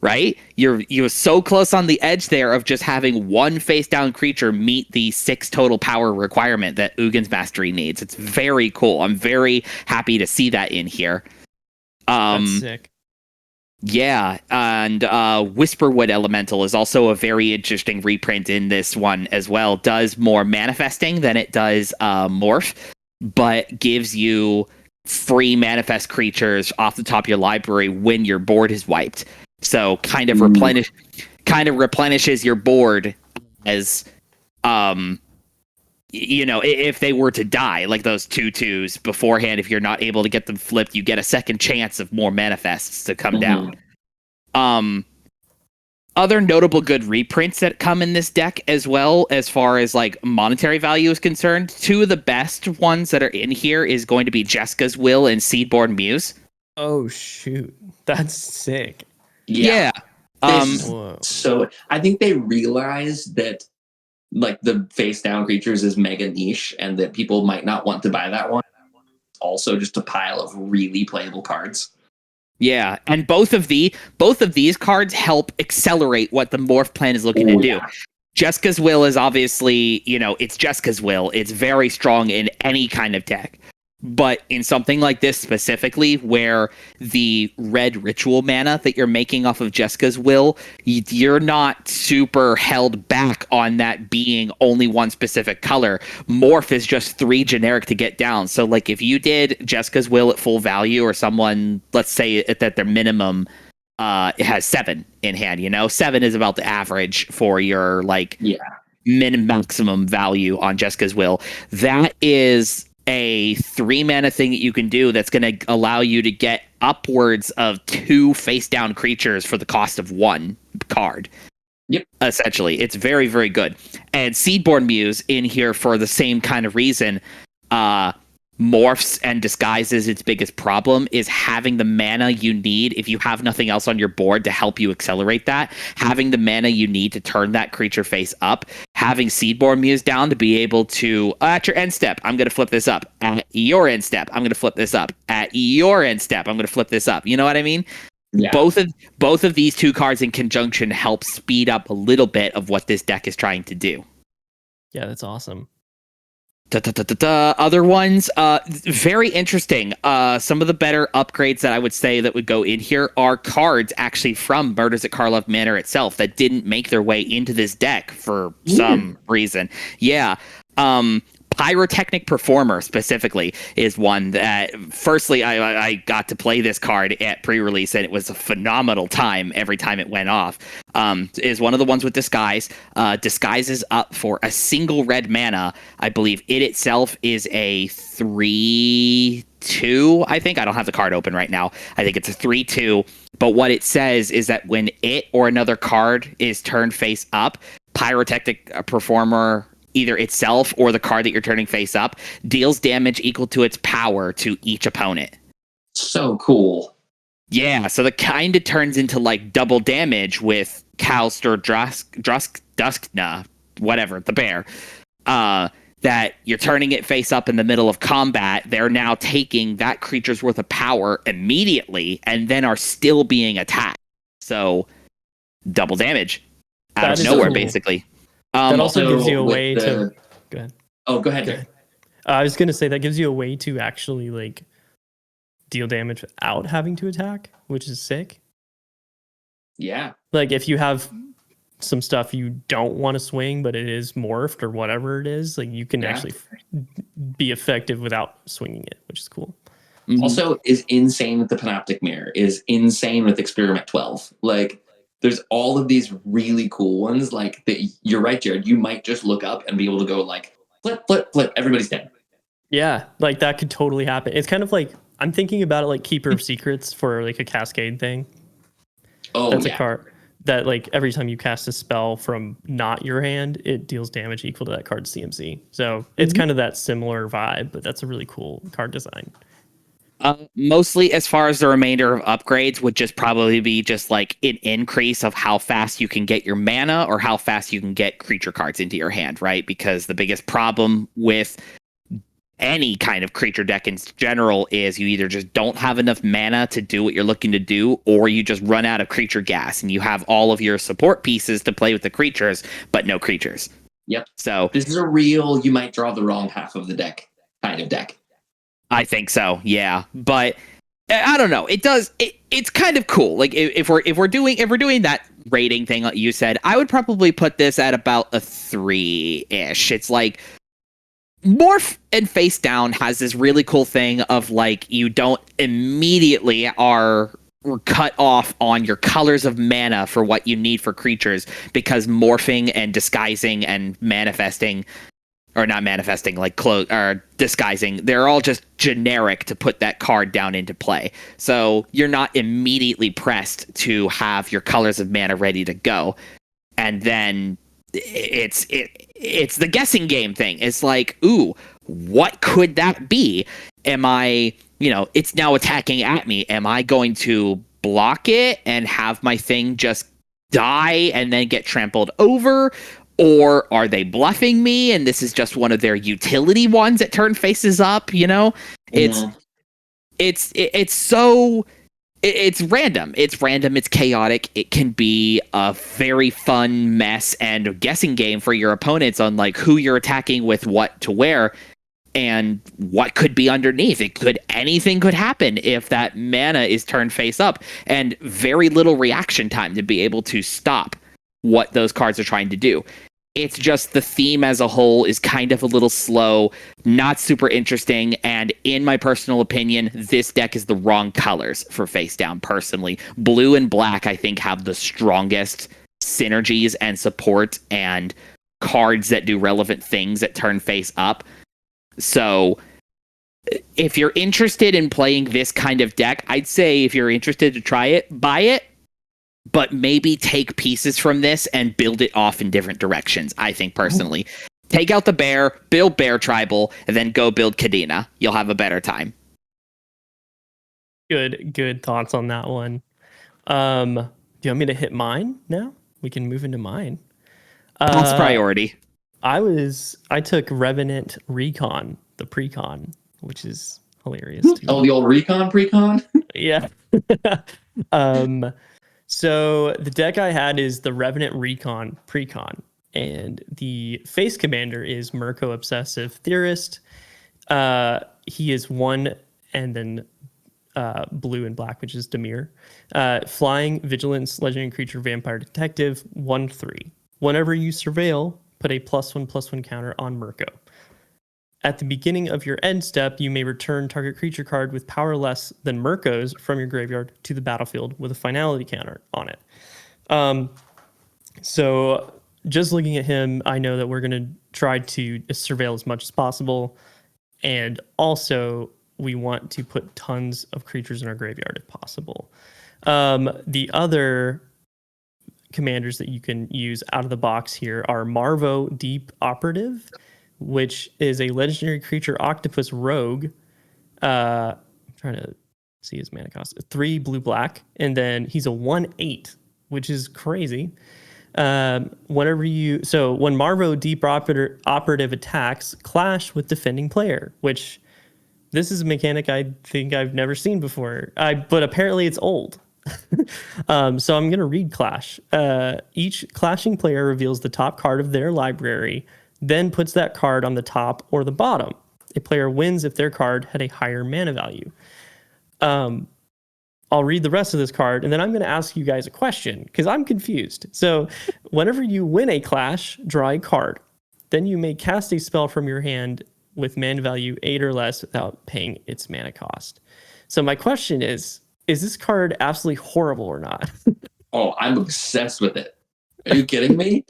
Right? You're so close on the edge there of just having one face down creature meet the 6 total power requirement that Ugin's Mastery needs. It's very cool. I'm very happy to see that in here. That's sick. Yeah, and Whisperwood Elemental is also a very interesting reprint in this one as well. Does more manifesting than it does morph, but gives you free manifest creatures off the top of your library when your board is wiped. So kind of replenishes your board as if they were to die, like those 2/2s beforehand, if you're not able to get them flipped, you get a second chance of more manifests to come down. Other notable good reprints that come in this deck as well, as far as like monetary value is concerned. Two of the best ones that are in here is going to be Jeska's Will and Seedborn Muse. Oh shoot, that's sick. Yeah. So I think they realized that like the face down creatures is mega niche and that people might not want to buy that one. Also just a pile of really playable cards. Yeah, and both of these cards help accelerate what the morph plan is looking to do. Yeah. Jeska's Will is obviously, it's Jeska's Will. It's very strong in any kind of deck. But in something like this specifically, where the red ritual mana that you're making off of Jeska's Will, you're not super held back on that being only one specific color. Morph is just 3 generic to get down. So like if you did Jeska's Will at full value, or someone, let's say that their minimum it has 7 in hand, 7 is about the average for your maximum value on Jeska's Will. That is a 3 mana thing that you can do that's going to allow you to get upwards of 2 face down creatures for the cost of 1 card. Yep. Essentially, it's very, very good. And Seedborn Muse in here for the same kind of reason. Morphs and disguises, its biggest problem is having the mana you need if you have nothing else on your board to help you accelerate that. Having the mana you need to turn that creature face up. Having Seedborn Muse down to be able to, at your end step, I'm going to flip this up. At your end step, I'm going to flip this up. At your end step, I'm going to flip this up. You know what I mean? Yeah. Both of these two cards in conjunction help speed up a little bit of what this deck is trying to do. Yeah, that's awesome. Other ones, very interesting. Some of the better upgrades that I would say that would go in here are cards actually from Murders at Karlov Manor itself that didn't make their way into this deck for some reason. Yeah. Pyrotechnic Performer specifically is one that, firstly, I got to play this card at pre-release, and it was a phenomenal time every time it went off. Is one of the ones with Disguise. Disguises up for a single red mana. I believe it itself is a 3/2, I think. I don't have the card open right now. I think it's a 3/2. But what it says is that when it or another card is turned face up, Pyrotechnic Performer, either itself or the card that you're turning face up, deals damage equal to its power to each opponent. So cool. Yeah, so that kind of turns into like double damage with Kalster Duskna, whatever, the bear. That you're turning it face up in the middle of combat. They're now taking that creature's worth of power immediately and then are still being attacked. So double damage out of nowhere, basically. That also gives you a way to... Go ahead. Oh, go ahead. I was going to say that gives you a way to actually like deal damage without having to attack, which is sick. Yeah. Like if you have some stuff you don't want to swing, but it is morphed or whatever it is, like you can actually be effective without swinging it, which is cool. Mm-hmm. Also is insane with the Panoptic Mirror, is insane with Experiment 12. Like, there's all of these really cool ones. Like, you're right, Jared. You might just look up and be able to go like, flip, flip, flip. Everybody's dead. Yeah, like that could totally happen. It's kind of like, I'm thinking about it like Keeper of Secrets for like a Cascade thing. Oh, that's a card that like every time you cast a spell from not your hand, it deals damage equal to that card's CMC. So it's kind of that similar vibe, but that's a really cool card design. Mostly as far as the remainder of upgrades would just probably be just like an increase of how fast you can get your mana or how fast you can get creature cards into your hand, right? Because the biggest problem with any kind of creature deck in general is you either just don't have enough mana to do what you're looking to do, or you just run out of creature gas and you have all of your support pieces to play with the creatures, but no creatures. Yep. So this is a real, you might draw the wrong half of the deck kind of deck. I think so, yeah. But I don't know. It's kind of cool. Like if we're doing that rating thing like you said, I would probably put this at about a 3-ish. It's like Morph and Face Down has this really cool thing of like you don't immediately are cut off on your colors of mana for what you need for creatures, because morphing and disguising and manifesting or not manifesting, like or disguising. They're all just generic to put that card down into play. So you're not immediately pressed to have your colors of mana ready to go. And then it's the guessing game thing. It's like, ooh, what could that be? Am I, it's now attacking at me. Am I going to block it and have my thing just die and then get trampled over? Or are they bluffing me and this is just one of their utility ones that turn faces up, It's random. It's random, it's chaotic. It can be a very fun mess and guessing game for your opponents on like who you're attacking with, what to wear, and what could be underneath. Anything could happen if that mana is turned face up, and very little reaction time to be able to stop what those cards are trying to do. It's just the theme as a whole is kind of a little slow, not super interesting, and in my personal opinion, this deck is the wrong colors for face down, personally. Blue and black, I think, have the strongest synergies and support and cards that do relevant things that turn face up. So if you're interested in playing this kind of deck, I'd say if you're interested to try it, buy it. But maybe take pieces from this and build it off in different directions, I think, personally. Take out the bear, build bear tribal, and then go build Kadena. You'll have a better time. Good thoughts on that one. Do you want me to hit mine now? We can move into mine. That's priority. I took Revenant Recon, the PreCon, which is hilarious to me. Oh, the old Recon PreCon? Yeah. So the deck I had is the Revenant Recon PreCon, and the face commander is Mirko Obsessive Theorist. He is 1 and then blue and black, which is Dimir. Flying, Vigilance, Legendary Creature, Vampire Detective, 1/3. Whenever you surveil, put a +1/+1 counter on Mirko. At the beginning of your end step, you may return target creature card with power less than Mirko's from your graveyard to the battlefield with a finality counter on it. So just looking at him, I know that we're going to try to surveil as much as possible. And also, we want to put tons of creatures in our graveyard if possible. The other commanders that you can use out of the box here are Marvo Deep Operative, which is a legendary creature octopus rogue. I'm trying to see his mana cost. 3 blue-black, and then he's a 1/8, which is crazy. When Marvo Deep Operative attacks, clash with defending player, which this is a mechanic I think I've never seen before. But apparently it's old. So I'm going to read Clash. Each clashing player reveals the top card of their library, then puts that card on the top or the bottom. A player wins if their card had a higher mana value. I'll read the rest of this card, and then I'm going to ask you guys a question, because I'm confused. So whenever you win a clash, draw a card. Then you may cast a spell from your hand with mana value 8 or less without paying its mana cost. So my question is this card absolutely horrible or not? Oh, I'm obsessed with it. Are you kidding me?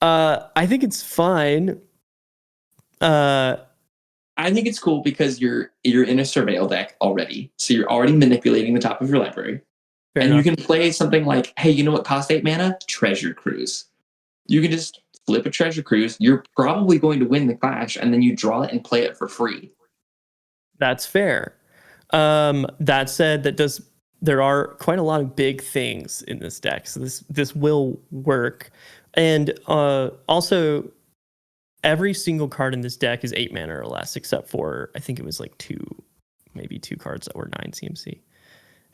I think it's fine. I think it's cool because you're in a surveil deck already. So you're already manipulating the top of your library. Fair and enough. You can play something like, hey, you know what costs 8 mana? Treasure Cruise. You can just flip a Treasure Cruise. You're probably going to win the clash, and then you draw it and play it for free. That's fair. That said, there are quite a lot of big things in this deck, so this will work. And also, every single card in this deck is 8 mana or less, except for I think it was like maybe two cards that were 9 CMC.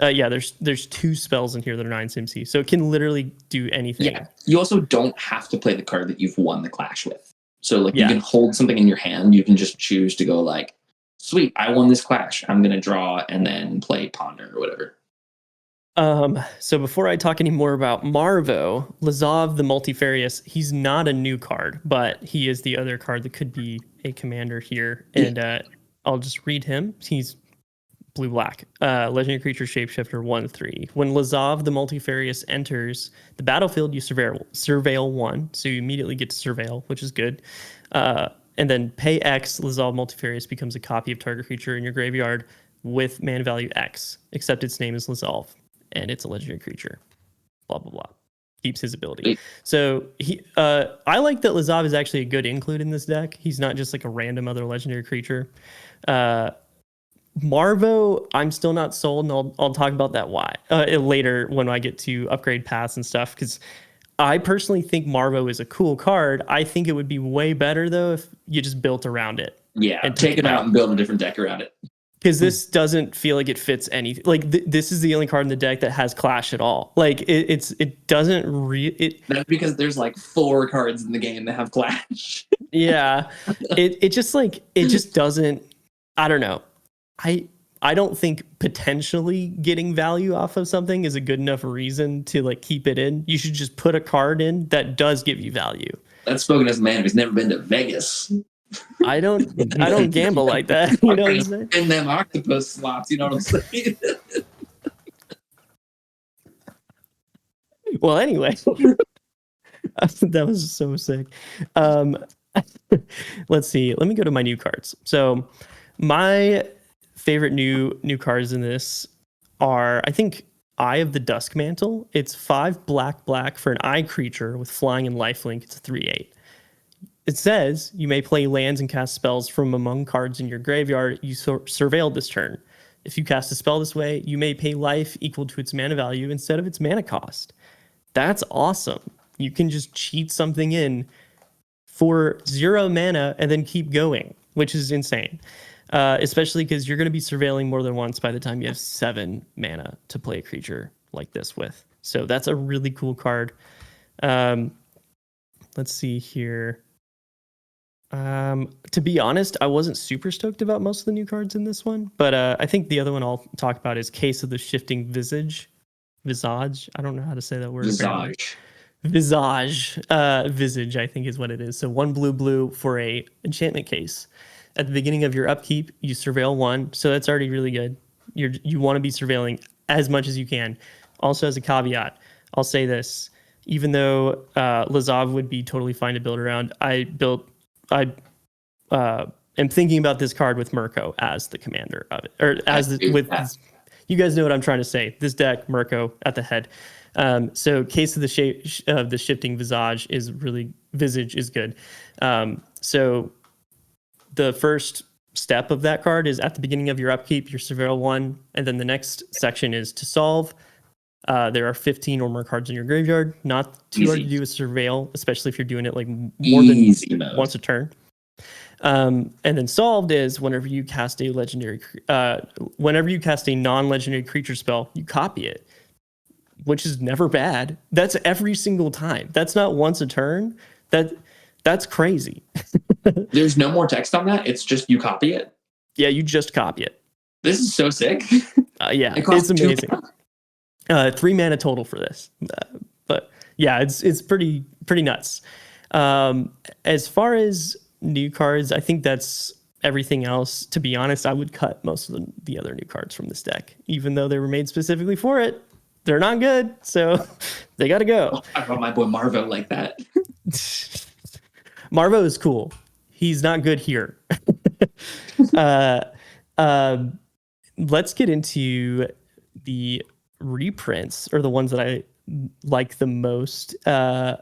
Yeah, there's 2 spells in here that are 9 CMC, so it can literally do anything. Yeah, you also don't have to play the card that you've won the clash with. So you can hold something in your hand. You can just choose to go like, sweet, I won this clash. I'm gonna draw and then play Ponder or whatever. So before I talk any more about Marvo, Lazov the Multifarious, he's not a new card, but he is the other card that could be a commander here. And I'll just read him. He's blue black. Legendary creature shapeshifter 1/3. When Lazav the Multifarious enters the battlefield, you surveil 1, so you immediately get to surveil, which is good. And then pay X, Lazav Multifarious becomes a copy of target creature in your graveyard with mana value X, except its name is Lazav, and it's a legendary creature. Blah blah blah. Keeps his ability. So I like that Lazav is actually a good include in this deck. He's not just like a random other legendary creature. Marvo, I'm still not sold, and I'll talk about that why later when I get to upgrade paths and stuff, because I personally think Marvo is a cool card. I think it would be way better though if you just built around it. Yeah, and take it out and build a different deck around it. Because this doesn't feel like it fits anything. Like this is the only card in the deck that has Clash at all. Like it doesn't That's because there's like 4 cards in the game that have Clash. Yeah, it just doesn't. I don't know. I don't think potentially getting value off of something is a good enough reason to like keep it in. You should just put a card in that does give you value. That's spoken as a man who's never been to Vegas. I don't gamble like that. You know what I'm saying? And them octopus slots, you know what I'm saying? Well, anyway, that was so sick. Let's see. Let me go to my new cards. So my favorite new cards in this are, I think, Eye of the Dusk Mantle. It's 5 black for an eye creature with flying and lifelink. It's a 3/8. It says you may play lands and cast spells from among cards in your graveyard you surveilled this turn. If you cast a spell this way, you may pay life equal to its mana value instead of its mana cost. That's awesome. You can just cheat something in for 0 mana and then keep going, which is insane. Especially because you're going to be surveilling more than once by the time you have 7 mana to play a creature like this with. So that's a really cool card. Let's see here. To be honest, I wasn't super stoked about most of the new cards in this one, but I think the other one I'll talk about is Case of the Shifting Visage. Visage. I don't know how to say that word. Visage. Visage, I think is what it is. So 1 blue for a enchantment case. At the beginning of your upkeep, you surveil 1. So that's already really good. You want to be surveilling as much as you can. Also, as a caveat, I'll say this. Even though Lazav would be totally fine to build around, I am thinking about this card with Mirko as the commander of it. Or you guys know what I'm trying to say. This deck, Mirko at the head. So Case of the Shifting Visage is good. So the first step of that card is at the beginning of your upkeep, your surveil 1, and then the next section is to solve. There are 15 or more cards in your graveyard. Not too hard to do a surveil, especially if you're doing it like more than once a turn. And then solved is whenever you cast a non-legendary creature spell, you copy it, which is never bad. That's every single time. That's not once a turn. That's crazy. There's no more text on that. It's just you copy it. Yeah, you just copy it. This is so sick. Yeah, it's amazing. 3 mana total for this, but yeah, it's pretty nuts. As far as new cards, I think that's everything else. To be honest, I would cut most of the other new cards from this deck, even though they were made specifically for it. They're not good, so they got to go. I brought my boy Marvo like that. Marvo is cool. He's not good here. Let's get into the reprints, or the ones that I like the most.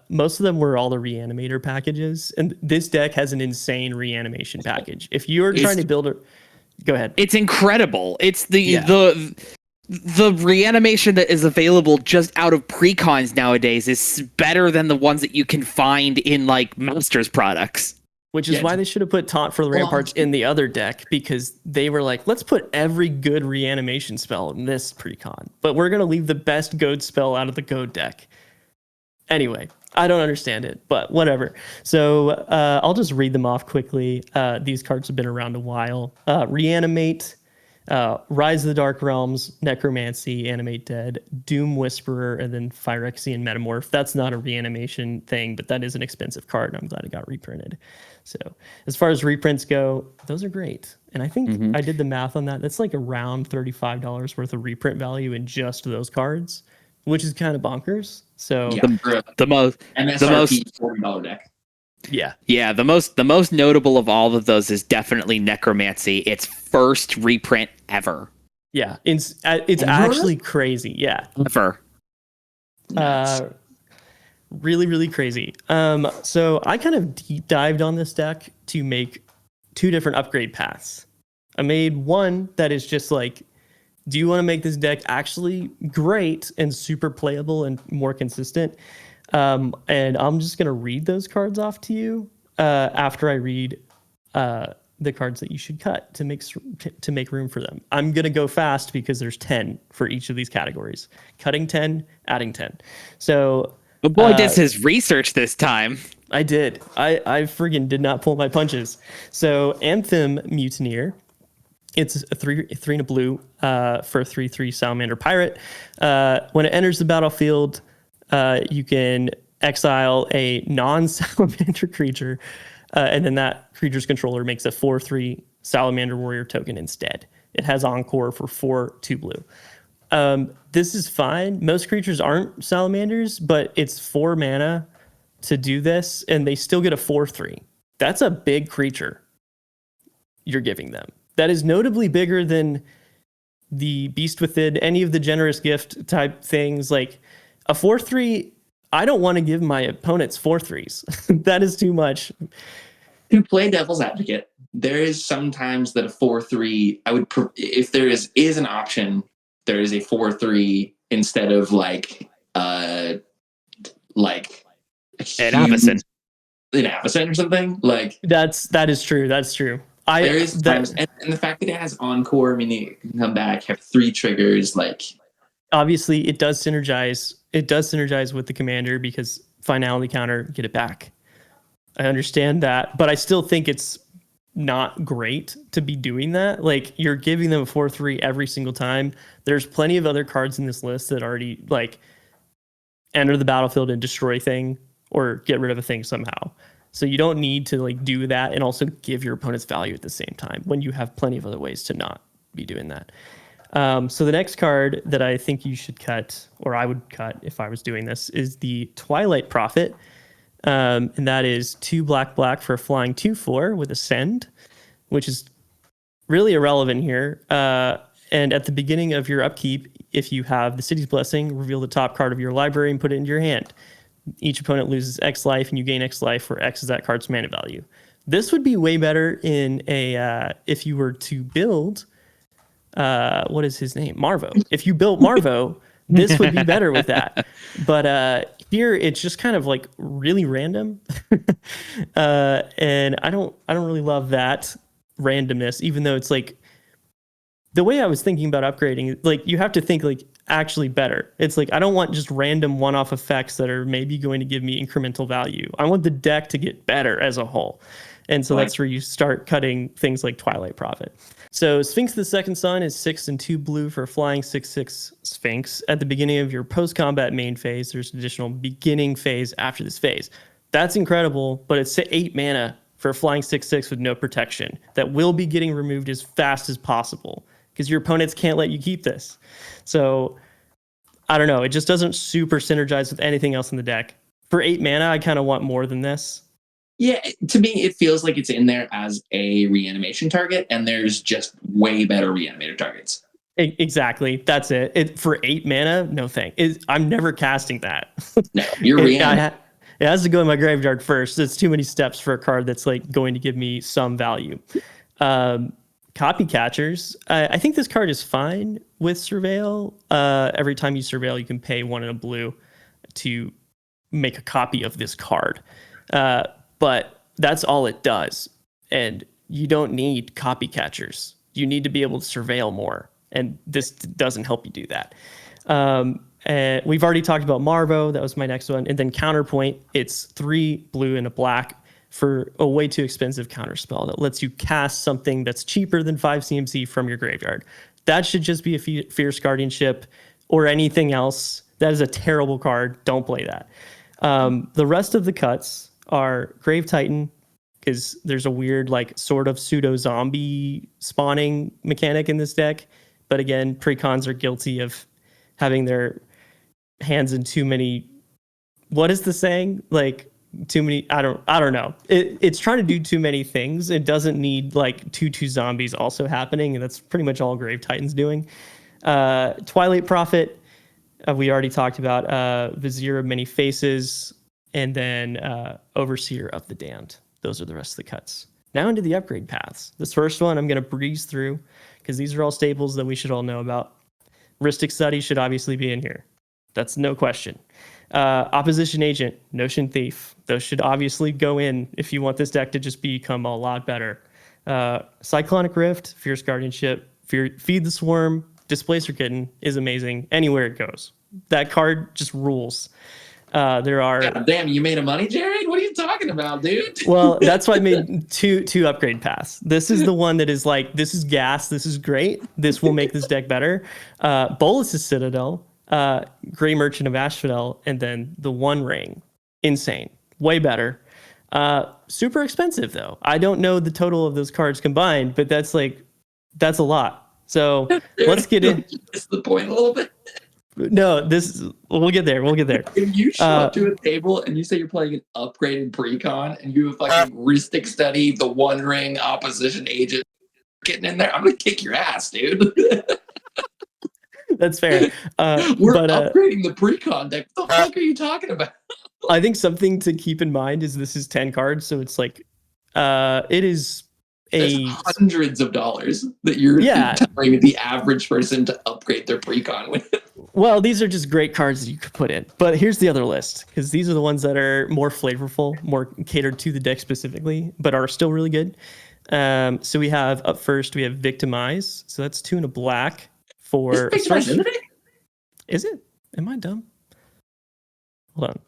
Most of them were all the reanimator packages, and this deck has an insane reanimation package. If you're trying to build go ahead. It's incredible. It's the reanimation that is available just out of PreCons nowadays is better than the ones that you can find in like Masters products. Which is why they should have put Taunt for the Ramparts in the other deck, because they were like, let's put every good reanimation spell in this PreCon, but we're going to leave the best goad spell out of the goad deck. Anyway, I don't understand it, but whatever. So I'll just read them off quickly. These cards have been around a while. Reanimate, Rise of the Dark Realms, Necromancy, Animate Dead, Doom Whisperer, and then Phyrexian Metamorph. That's not a reanimation thing, but that is an expensive card, and I'm glad it got reprinted. So as far as reprints go, those are great. And I think I did the math on that. That's like around $35 worth of reprint value in just those cards, which is kind of bonkers. So Yeah, the most MSRP $40 deck. Yeah. The most notable of all of those is definitely Necromancy. Its first reprint ever. Yeah. It's actually crazy. Yeah. Ever. Really, really crazy. So I kind of deep dived on this deck to make 2 different upgrade paths. I made one that is just like, do you want to make this deck actually great and super playable and more consistent? And I'm just going to read those cards off to you after I read the cards that you should cut to make room for them. I'm going to go fast because there's 10 for each of these categories. Cutting 10, adding 10. So the boy did his research this time. I did. I friggin' did not pull my punches. So Anthem Mutineer. It's a 3 and a blue for a 3/3 Salamander Pirate. When it enters the battlefield, you can exile a non-Salamander creature, and then that creature's controller makes a 4/3 Salamander Warrior token instead. It has Encore for 4 2 blue. This is fine. Most creatures aren't Salamanders, but it's 4 mana to do this, and they still get a 4/3. That's a big creature you're giving them. That is notably bigger than the Beast Within, any of the generous gift type things. Like a 4/3, I don't want to give my opponents 4/3s. That is too much. To play devil's advocate, there is sometimes that a 4/3, if there is an option, there is a 4/3 instead of like an Avacyn or something. Like that is true. That's true. There is times, and the fact that it has Encore, meaning it can come back, have 3 triggers, like obviously it does synergize. It does synergize with the commander because finality counter, get it back. I understand that, but I still think it's not great to be doing that. Like you're giving them a 4/3 every single time. There's plenty of other cards in this list that already like enter the battlefield and destroy thing or get rid of a thing somehow. So you don't need to like do that and also give your opponents value at the same time when you have plenty of other ways to not be doing that. So the next card that I think you should cut, or I would cut if I was doing this, is the Twilight Prophet. And that is 2 black for a flying 2/4 with Ascend, which is really irrelevant here. And at the beginning of your upkeep, if you have the City's Blessing, reveal the top card of your library and put it into your hand. Each opponent loses X life and you gain X life, where X is that card's mana value. This would be way better in a if you were to build what is his name? Marvo. If you built Marvo, this would be better with that. But here it's just kind of like really random. And I don't really love that randomness, even though it's like the way I was thinking about upgrading, like you have to think like actually better. It's like I don't want just random one-off effects that are maybe going to give me incremental value. I want the deck to get better as a whole. And so that's where you start cutting things like Twilight Prophet. So Sphinx of the Second Sun is 6 and 2 blue for a flying 6/6 Sphinx. At the beginning of your post-combat main phase, there's an additional beginning phase after this phase. That's incredible, but it's 8 mana for a flying 6/6 with no protection that will be getting removed as fast as possible because your opponents can't let you keep this. So I don't know. It just doesn't super synergize with anything else in the deck. For 8 mana, I kind of want more than this. Yeah, to me, it feels like it's in there as a reanimation target, and there's just way better reanimator targets. Exactly. That's it. For 8 mana, no thank. I'm never casting that. No, you're reanimating. It has to go in my graveyard first. It's too many steps for a card that's like going to give me some value. Copy Catchers. I think this card is fine with Surveil. Every time you Surveil, you can pay 1 and a blue to make a copy of this card. But that's all it does. And you don't need Copy Catchers. You need to be able to Surveil more. And this doesn't help you do that. And we've already talked about Marvo. That was my next one. And then Counterpoint. It's 3 blue and a black for a way too expensive counter spell that lets you cast something that's cheaper than 5 CMC from your graveyard. That should just be a Fierce Guardianship or anything else. That is a terrible card. Don't play that. The rest of the cuts are Grave Titan, because there's a weird like sort of pseudo zombie spawning mechanic in this deck. But again, precons are guilty of having their hands in too many. What is the saying? Like too many. I don't know. It's trying to do too many things. It doesn't need like two zombies also happening, and that's pretty much all Grave Titan's doing. Twilight Prophet, we already talked about. Vizier of Many Faces, and then Overseer of the Damned. Those are the rest of the cuts. Now into the upgrade paths. This first one I'm going to breeze through because these are all staples that we should all know about. Rhystic Study should obviously be in here. That's no question. Opposition Agent, Notion Thief. Those should obviously go in if you want this deck to just become a lot better. Cyclonic Rift, Fierce Guardianship, Feed the Swarm, Displacer Kitten is amazing anywhere it goes. That card just rules. There are. God damn, you made a money, Jared? What are you talking about, dude? Well, that's why I made two upgrade paths. This is the one that is like, this is gas. This is great. This will make this deck better. Bolus's Citadel, Grey Merchant of Asphodel, and then the One Ring. Insane. Way better. Super expensive though. I don't know the total of those cards combined, but that's a lot. So let's get in. That's the point a little bit. No, we'll get there. If you show up to a table and you say you're playing an upgraded precon and you have fucking Rhystic Study, the One Ring, Opposition Agent getting in there, I'm gonna kick your ass, dude. That's fair. We're upgrading the precon deck. What the fuck are you talking about? I think something to keep in mind is this is 10 cards, so it's like it is There's hundreds of dollars that you're telling the average person to upgrade their precon with. Well, these are just great cards that you could put in. But here's the other list, because these are the ones that are more flavorful, more catered to the deck specifically, but are still really good. So we have up first, we have Victimize. So that's 2 and a black for. Is it? Am I dumb? Hold on.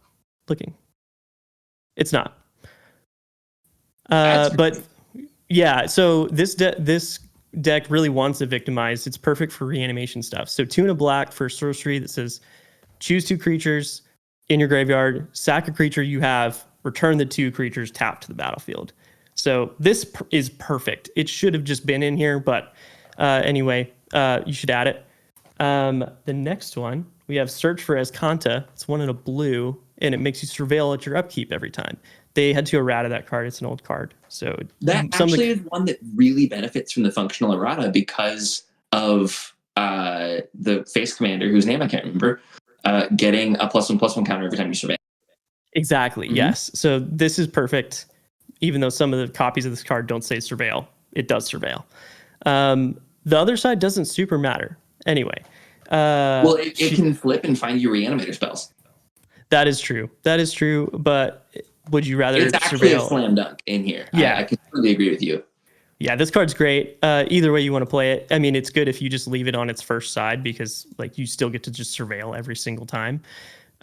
Looking. It's not. But yeah, so this deck really wants to Victimize. It's perfect for reanimation stuff. So 2 and a black for sorcery that says choose 2 creatures in your graveyard, sack a creature you have, return the 2 creatures tapped to the battlefield. So this is perfect. It should have just been in here, but anyway, you should add it. The next one, we have Search for Azcanta. It's 1 in a blue, and it makes you surveil at your upkeep every time. They had to errata that card. It's an old card. So that actually is one that really benefits from the functional errata because of the face commander, whose name I can't remember, getting a +1/+1 counter every time you surveil. Exactly. Mm-hmm. Yes. So this is perfect. Even though some of the copies of this card don't say surveil, it does surveil. The other side doesn't super matter. Anyway. Well, it can flip and find you reanimator spells. That is true. But would you rather it's actually surveil? A slam dunk in here. Yeah. I completely agree with you. Yeah, this card's great. Either way you want to play it. I mean, it's good if you just leave it on its first side because like you still get to just surveil every single time.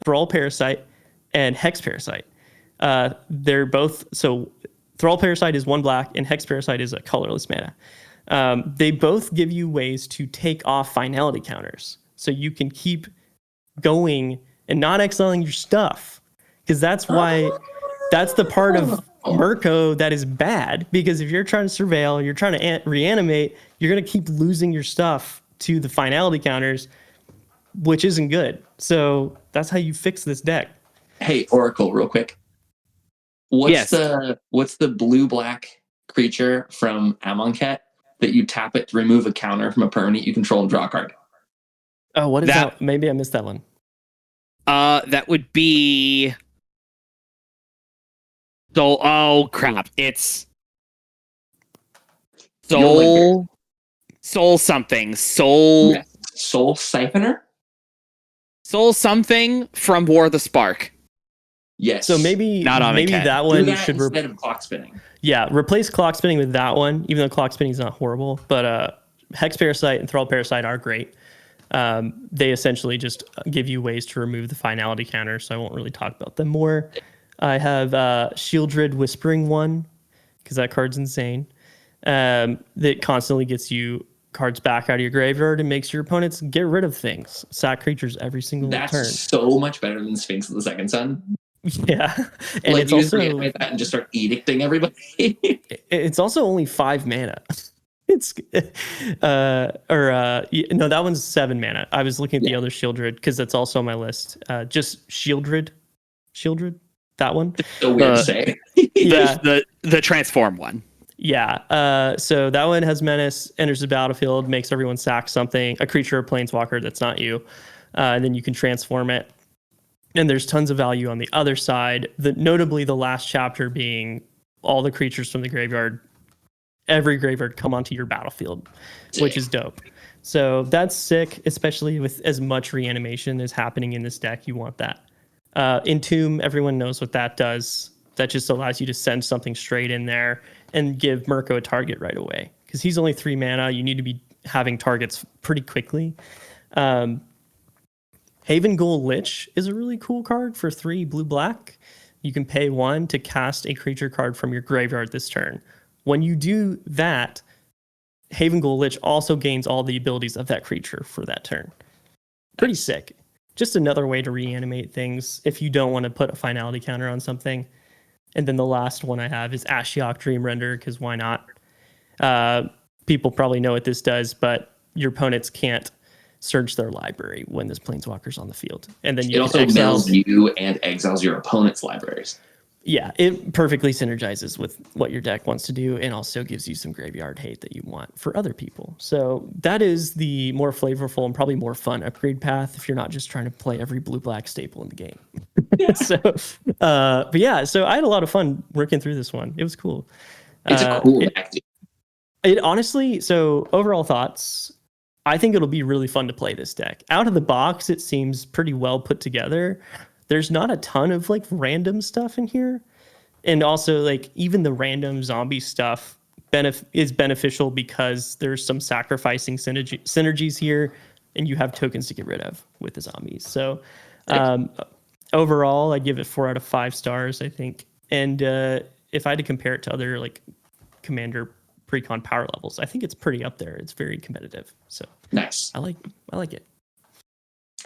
Thrall Parasite and Hex Parasite. They're both, so Thrall Parasite is 1 black and Hex Parasite is a colorless mana. They both give you ways to take off finality counters. So you can keep going and not exiling your stuff. Because that's the part of Mirko that is bad. Because if you're trying to surveil, you're trying to reanimate, you're going to keep losing your stuff to the finality counters, which isn't good. So that's how you fix this deck. Hey, Oracle, real quick. What's the blue-black creature from Amonkhet that you tap it to remove a counter from a permanent you control and draw a card? Oh, what is that? Maybe I missed that one. That would be oh crap. It's Soul something. Soul Siphoner? Soul something from War of the Spark. Yes. So maybe that one should instead of clock spinning. Yeah, replace clock spinning with that one, even though clock spinning is not horrible. But Hex Parasite and Thrall Parasite are great. They essentially just give you ways to remove the finality counter, so I won't really talk about them more. I have Shieldred Whispering 1, because that card's insane. That constantly gets you cards back out of your graveyard and makes your opponents get rid of things. Sack creatures every single turn. That's so much better than Sphinx of the Second Sun. Yeah, and Like it's you just also reanimate that and just start edicting everybody. it's also only 5 mana. It's no, that one's 7 mana. I was looking at the other Shieldred because that's also on my list. Just Shieldred, that one. So weird to say. Yeah, The transform one. yeah. So that one has menace, enters the battlefield, makes everyone sack something, a creature or planeswalker that's not you, and then you can transform it. And there's tons of value on the other side. Notably, the last chapter being all the creatures from the graveyard, every graveyard come onto your battlefield, which is dope. So that's sick, especially with as much reanimation as happening in this deck. You want that. Entomb, everyone knows what that does. That just allows you to send something straight in there and give Mirko a target right away. Because he's only 3 mana. You need to be having targets pretty quickly. Haven Ghoul Lich is a really cool card for 3 blue-black. You can pay 1 to cast a creature card from your graveyard this turn. When you do that, Haven Ghoul Lich also gains all the abilities of that creature for that turn. Pretty sick. Just another way to reanimate things if you don't want to put a finality counter on something. And then the last one I have is Ashiok Dreamrender, because why not? People probably know what this does, but your opponents can't search their library when this planeswalker's on the field. And then you It also mills you and exiles your opponent's libraries. Yeah, it perfectly synergizes with what your deck wants to do and also gives you some graveyard hate that you want for other people. So that is the more flavorful and probably more fun upgrade path if you're not just trying to play every blue-black staple in the game. But yeah, so I had a lot of fun working through this one. It was cool. It's a cool deck. It honestly, so overall thoughts, I think it'll be really fun to play this deck. Out of the box, it seems pretty well put together. There's not a ton of like random stuff in here. And also like even the random zombie stuff is beneficial because there's some sacrificing synergies here and you have tokens to get rid of with the zombies. So overall, I give it 4 out of 5 stars, I think. And if I had to compare it to other like Commander PreCon power levels, I think it's pretty up there. It's very competitive. So nice. I like it.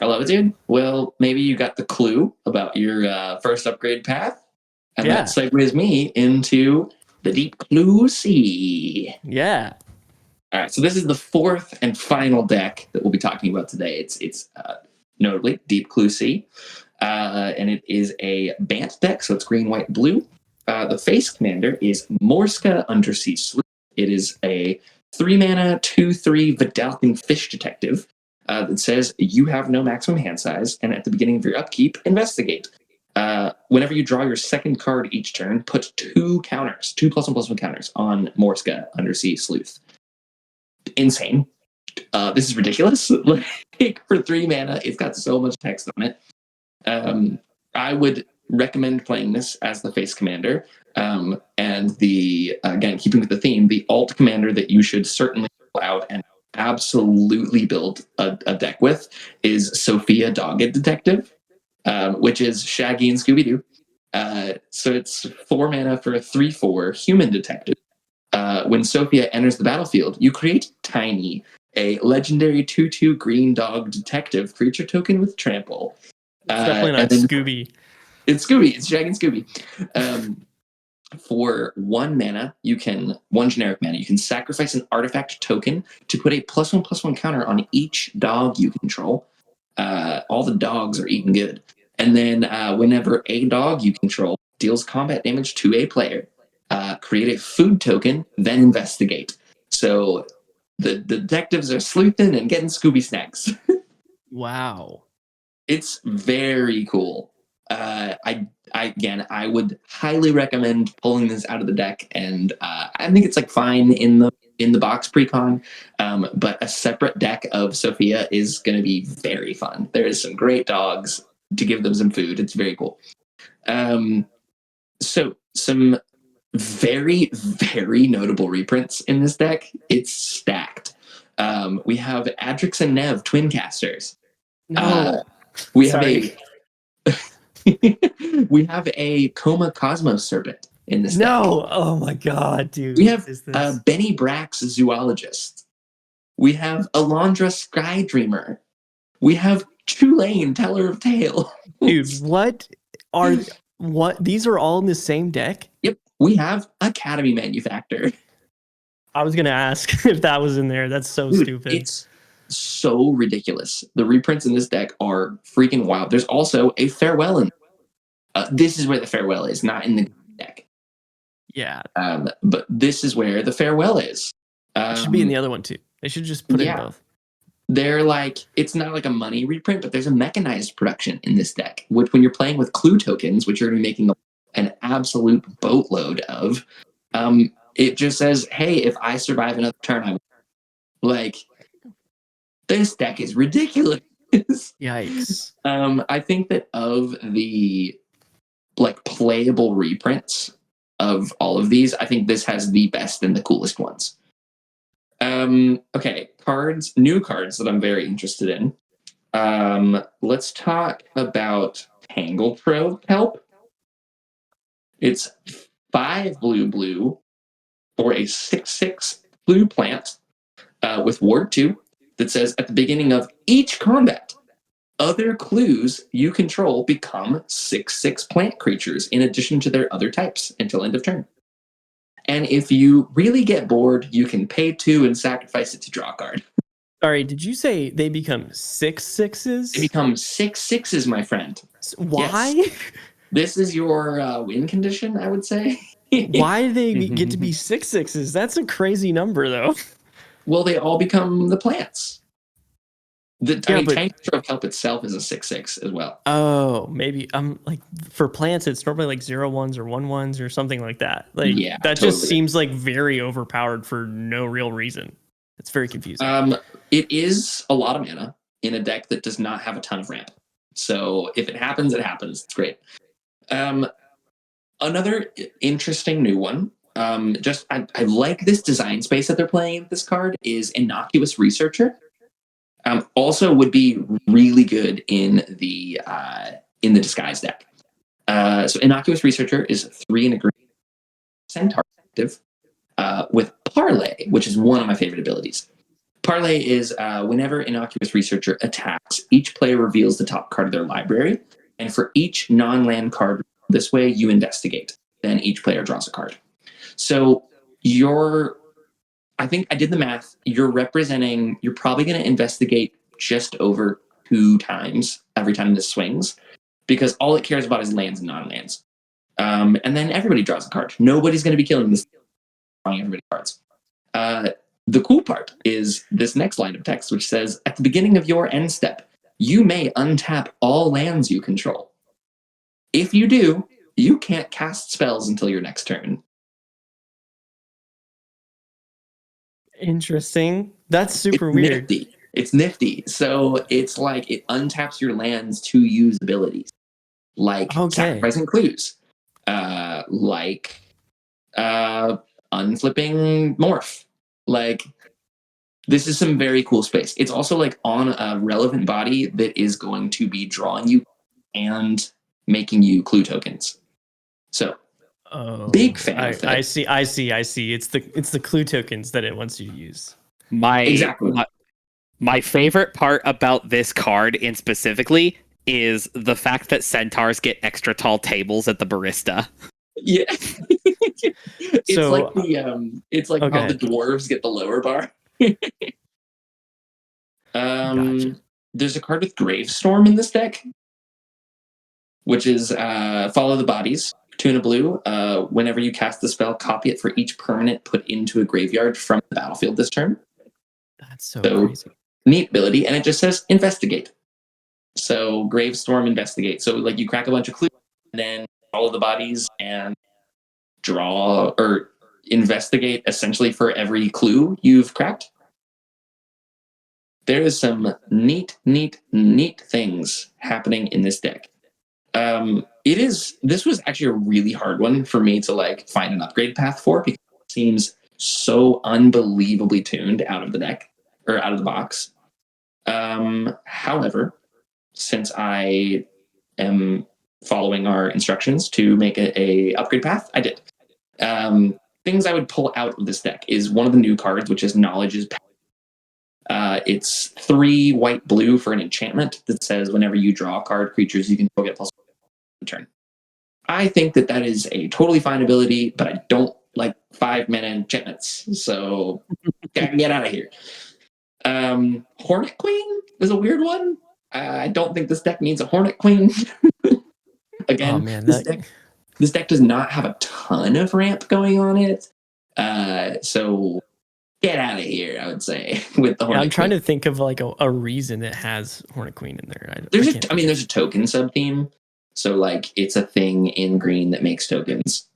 I love it, dude. Well, maybe you got the clue about your first upgrade path. And that segues me into the Deep Blue Sea. Yeah. All right, so this is the 4th and final deck that we'll be talking about today. It's notably Deep Blue Sea. And it is a Bant deck, so it's green, white, blue. The face commander is Morska Undersea Sleuth. It is a 3-mana, 2/3 Vidalcan Fish Detective. That says you have no maximum hand size, and at the beginning of your upkeep, investigate. Whenever you draw your second card each turn, put 2 counters, 2 +1/+1 counters on Morska Undersea Sleuth. Insane. This is ridiculous. Like for 3 mana, it's got so much text on it. I would recommend playing this as the face commander. And again, keeping with the theme, the alt commander that you should certainly pull out and absolutely build a deck with is Sophia Dogged Detective, which is Shaggy and Scooby-Doo. So it's 4 mana for a 3/4 human detective. When Sophia enters the battlefield, you create Tiny, a legendary 2/2 green dog detective creature token with trample. It's definitely not Scooby. It's Scooby. It's Shaggy and Scooby. For 1 mana, 1 generic mana, you can sacrifice an artifact token to put a +1/+1 counter on each dog you control. All the dogs are eating good. And then whenever a dog you control deals combat damage to a player, create a food token, then investigate. So the detectives are sleuthing and getting Scooby snacks. Wow. It's very cool. I would highly recommend pulling this out of the deck, and I think it's like fine in the box PreCon, but a separate deck of Sophia is going to be very fun. There is some great dogs to give them some food. It's very cool. So some very, very notable reprints in this deck. It's stacked. We have Adrix and Nev Twin Casters. No. We have a Coma Cosmos Serpent in this deck. Oh my god, dude. We have Benny Brax Zoologist. We have Alondra Sky Dreamer. We have Tulane Teller of Tales. Dude, what are What? These are all in the same deck? Yep, we have Academy Manufactor. I was gonna ask if that was in there. That's so Dude, stupid. it's so ridiculous. The reprints in this deck are freaking wild. There's also a Farewell in. This is where the Farewell is, not in the deck. Yeah, But this is where the Farewell is. it should be in the other one too. They should just put it in both. They're like, it's not like a money reprint, but there's a mechanized production in this deck, which when you're playing with clue tokens, which you're going to be making an absolute boatload of, it just says, hey, if I survive another turn, I'm like, this deck is ridiculous. Yikes. I think that of the like playable reprints of all of these, I think this has the best and the coolest ones. Okay, new cards that I'm very interested in. Let's talk about Tangle Trove Help. It's 5 blue for a 6/6 blue plant with Ward 2 that says at the beginning of each combat, other clues you control become 6/6 plant creatures in addition to their other types until end of turn. And if you really get bored, you can pay 2 and sacrifice it to draw a card. Sorry, did you say they become 6/6s? They become 6/6s, my friend. Why? Yes. This is your win condition, I would say. Why do they get to be 6/6s? That's a crazy number, though. Well, they all become the plants. Tangle Trove Help itself is a 6/6 as well. Oh, maybe like for plants, it's normally like 0/1s or 1/1s or something like that. Like that totally. Just seems like very overpowered for no real reason. It's very confusing. It is a lot of mana in a deck that does not have a ton of ramp. So if it happens, it happens. It's great. Another interesting new one. I like this design space that they're playing with this card is Innocuous Researcher. Also would be really good in the disguise deck. So Innocuous Researcher is 3 and a green centaur active with Parlay, which is one of my favorite abilities. Parlay is whenever Innocuous Researcher attacks, each player reveals the top card of their library, and for each non-land card this way, you investigate. Then each player draws a card. So I think I did the math. You're probably going to investigate just over 2 times every time this swings, because all it cares about is lands and non-lands. And then everybody draws a card. Nobody's going to be killing this, drawing everybody cards. The cool part is this next line of text, which says, at the beginning of your end step, you may untap all lands you control. If you do, you can't cast spells until your next turn. Interesting. That's super weird. It's nifty. So it's like it untaps your lands to use abilities. Like sacrificing clues. Like unflipping morph. Like this is some very cool space. It's also like on a relevant body that is going to be drawing you and making you clue tokens. So big fan of that. I see. It's the clue tokens that it wants you to use. My favorite part about this card in specifically is the fact that centaurs get extra tall tables at the barista. Yeah. It's like how the dwarves get the lower bar. Gotcha. There's a card with Gravestorm in this deck, which is follow the bodies. 2 and a blue. Whenever you cast the spell, copy it for each permanent put into a graveyard from the battlefield this turn. That's so crazy. Neat ability, and it just says investigate. So Gravestorm investigate. So like you crack a bunch of clues, and then follow the bodies and draw or investigate essentially for every clue you've cracked. There is some neat things happening in this deck. This was actually a really hard one for me to like find an upgrade path for, because it seems so unbelievably tuned out of the deck or out of the box. However, since I am following our instructions to make a upgrade path, I did. Things I would pull out of this deck is one of the new cards, which is Knowledge's Power. It's 3 white blue for an enchantment that says whenever you draw a card, creatures you can go get plus turn. I think that is a totally fine ability, but I don't like 5-mana enchantments. So get out of here. Hornet Queen is a weird one. I don't think this deck needs a Hornet Queen. Again, Oh man, this deck does not have a ton of ramp going on it. So get out of here, I would say, with the Hornet I'm trying Queen. to think of like a reason it has Hornet Queen in there. There's a token sub-theme. So like it's a thing in green that makes tokens.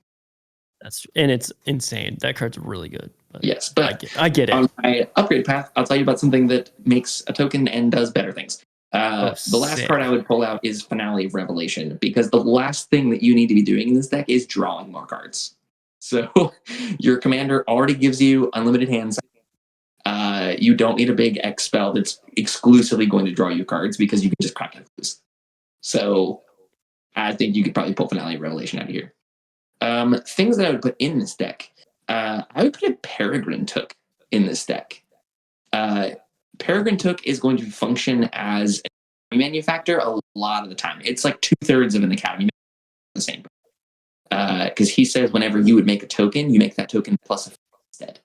And it's insane. That card's really good. But yes, but I get it. On my upgrade path, I'll tell you about something that makes a token and does better things. The last card I would pull out is Finale of Revelation, because the last thing that you need to be doing in this deck is drawing more cards. So your commander already gives you unlimited hands. You don't need a big X spell that's exclusively going to draw you cards, because you can just crack it. So I think you could probably pull Finale of Revelation out of here. Things that I would put in this deck. I would put a Peregrine Took in this deck. Peregrine Took is going to function as a manufacturer a lot of the time. It's like 2/3 of an academy the same. Because he says whenever you would make a token, you make that token plus a instead.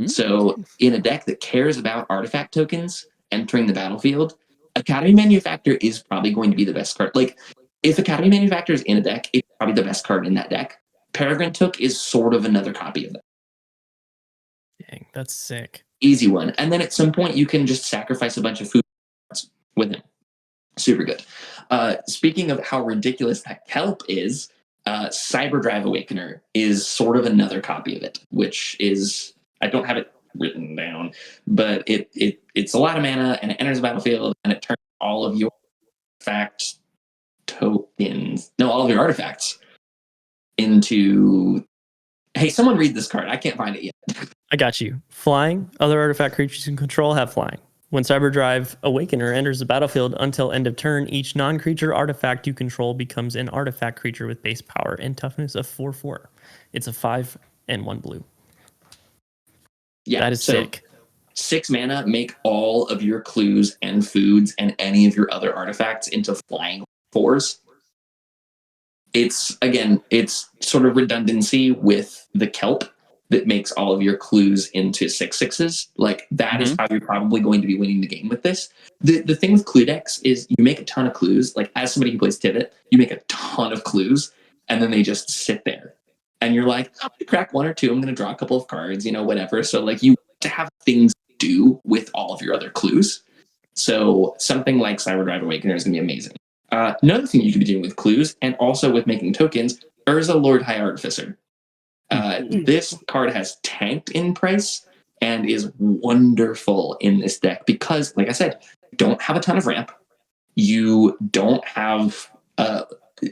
So in a deck that cares about artifact tokens entering the battlefield, Academy Manufactor is probably going to be the best card. Like, if Academy Manufactor is in a deck, it's probably the best card in that deck. Peregrine Took is sort of another copy of that. Dang, that's sick. Easy one. And then at some point, you can just sacrifice a bunch of food with him. Super good. Speaking of how ridiculous that kelp is, Cyberdrive Awakener is sort of another copy of it, which is, I don't have it written down, but it's a lot of mana, and it enters the battlefield, and it turns all of your artifact tokens, all of your artifacts into, hey, someone read this card. I can't find it yet. I got you. Flying. Other artifact creatures you control have flying. When Cyberdrive Awakener enters the battlefield until end of turn, each non-creature artifact you control becomes an artifact creature with base power and toughness of 4/4. It's a 5 and 1 blue. Yeah, that is sick. 6 mana, make all of your clues and foods and any of your other artifacts into flying 4s. It's sort of redundancy with the kelp that makes all of your clues into 6/6s. Like, that is how you're probably going to be winning the game with this. The thing with clue decks is you make a ton of clues. Like, as somebody who plays Tivit, you make a ton of clues, and then they just sit there. And you're like, I'm going to crack 1 or 2. I'm going to draw a couple of cards, whatever. So, like, you to have things to do with all of your other clues. So something like Cyberdrive Awakener is going to be amazing. Another thing you could be doing with clues, and also with making tokens, Urza Lord High Artificer. This card has tanked in price and is wonderful in this deck because, like I said, you don't have a ton of ramp. You don't have...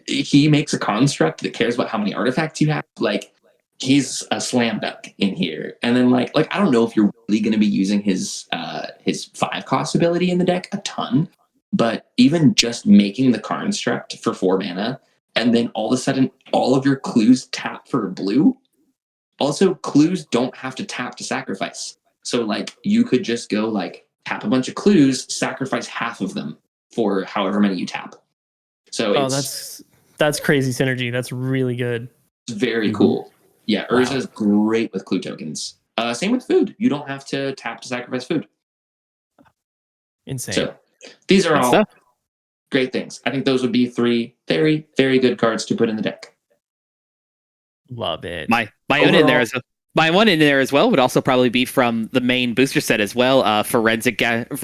he makes a construct that cares about how many artifacts you have. Like, he's a slam dunk in here. And then like I don't know if you're really going to be using his 5-cost ability in the deck a ton, but even just making the construct for 4 mana, and then all of a sudden all of your clues tap for blue. Also, clues don't have to tap to sacrifice. So like, you could just go like tap a bunch of clues, sacrifice half of them for however many you tap. So that's crazy synergy. That's really good. It's very cool. Yeah, Urza is great with clue tokens. Same with food. You don't have to tap to sacrifice food. Insane. So these are all great things. I think those would be 3 very, very good cards to put in the deck. Love it. My one in there as well would also probably be from the main booster set as well. Forensic Gadgeteer.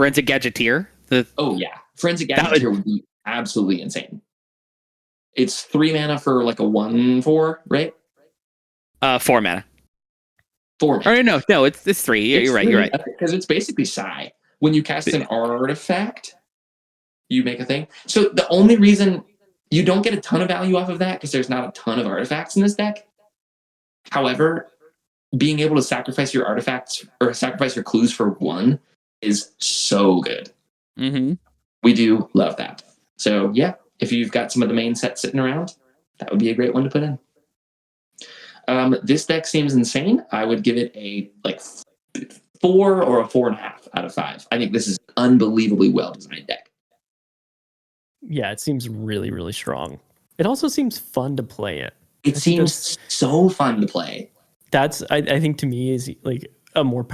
Forensic Gadgeteer would be absolutely insane. It's 3 mana for like a 1/4, right? 4 mana. 4 mana. Oh, no, it's 3. Yeah, you're right. You're right. Because it's basically Psi. When you cast an artifact, you make a thing. So the only reason you don't get a ton of value off of that, because there's not a ton of artifacts in this deck. However, being able to sacrifice your artifacts or sacrifice your clues for 1 is so good. Mm-hmm. We do love that. So yeah, if you've got some of the main sets sitting around, that would be a great one to put in. This deck seems insane. I would give it a 4 or a 4.5 out of 5. I think this is an unbelievably well designed deck. Yeah, it seems really, really strong. It also seems fun to play it. It I think seems so fun to play. that's I think to me is like a more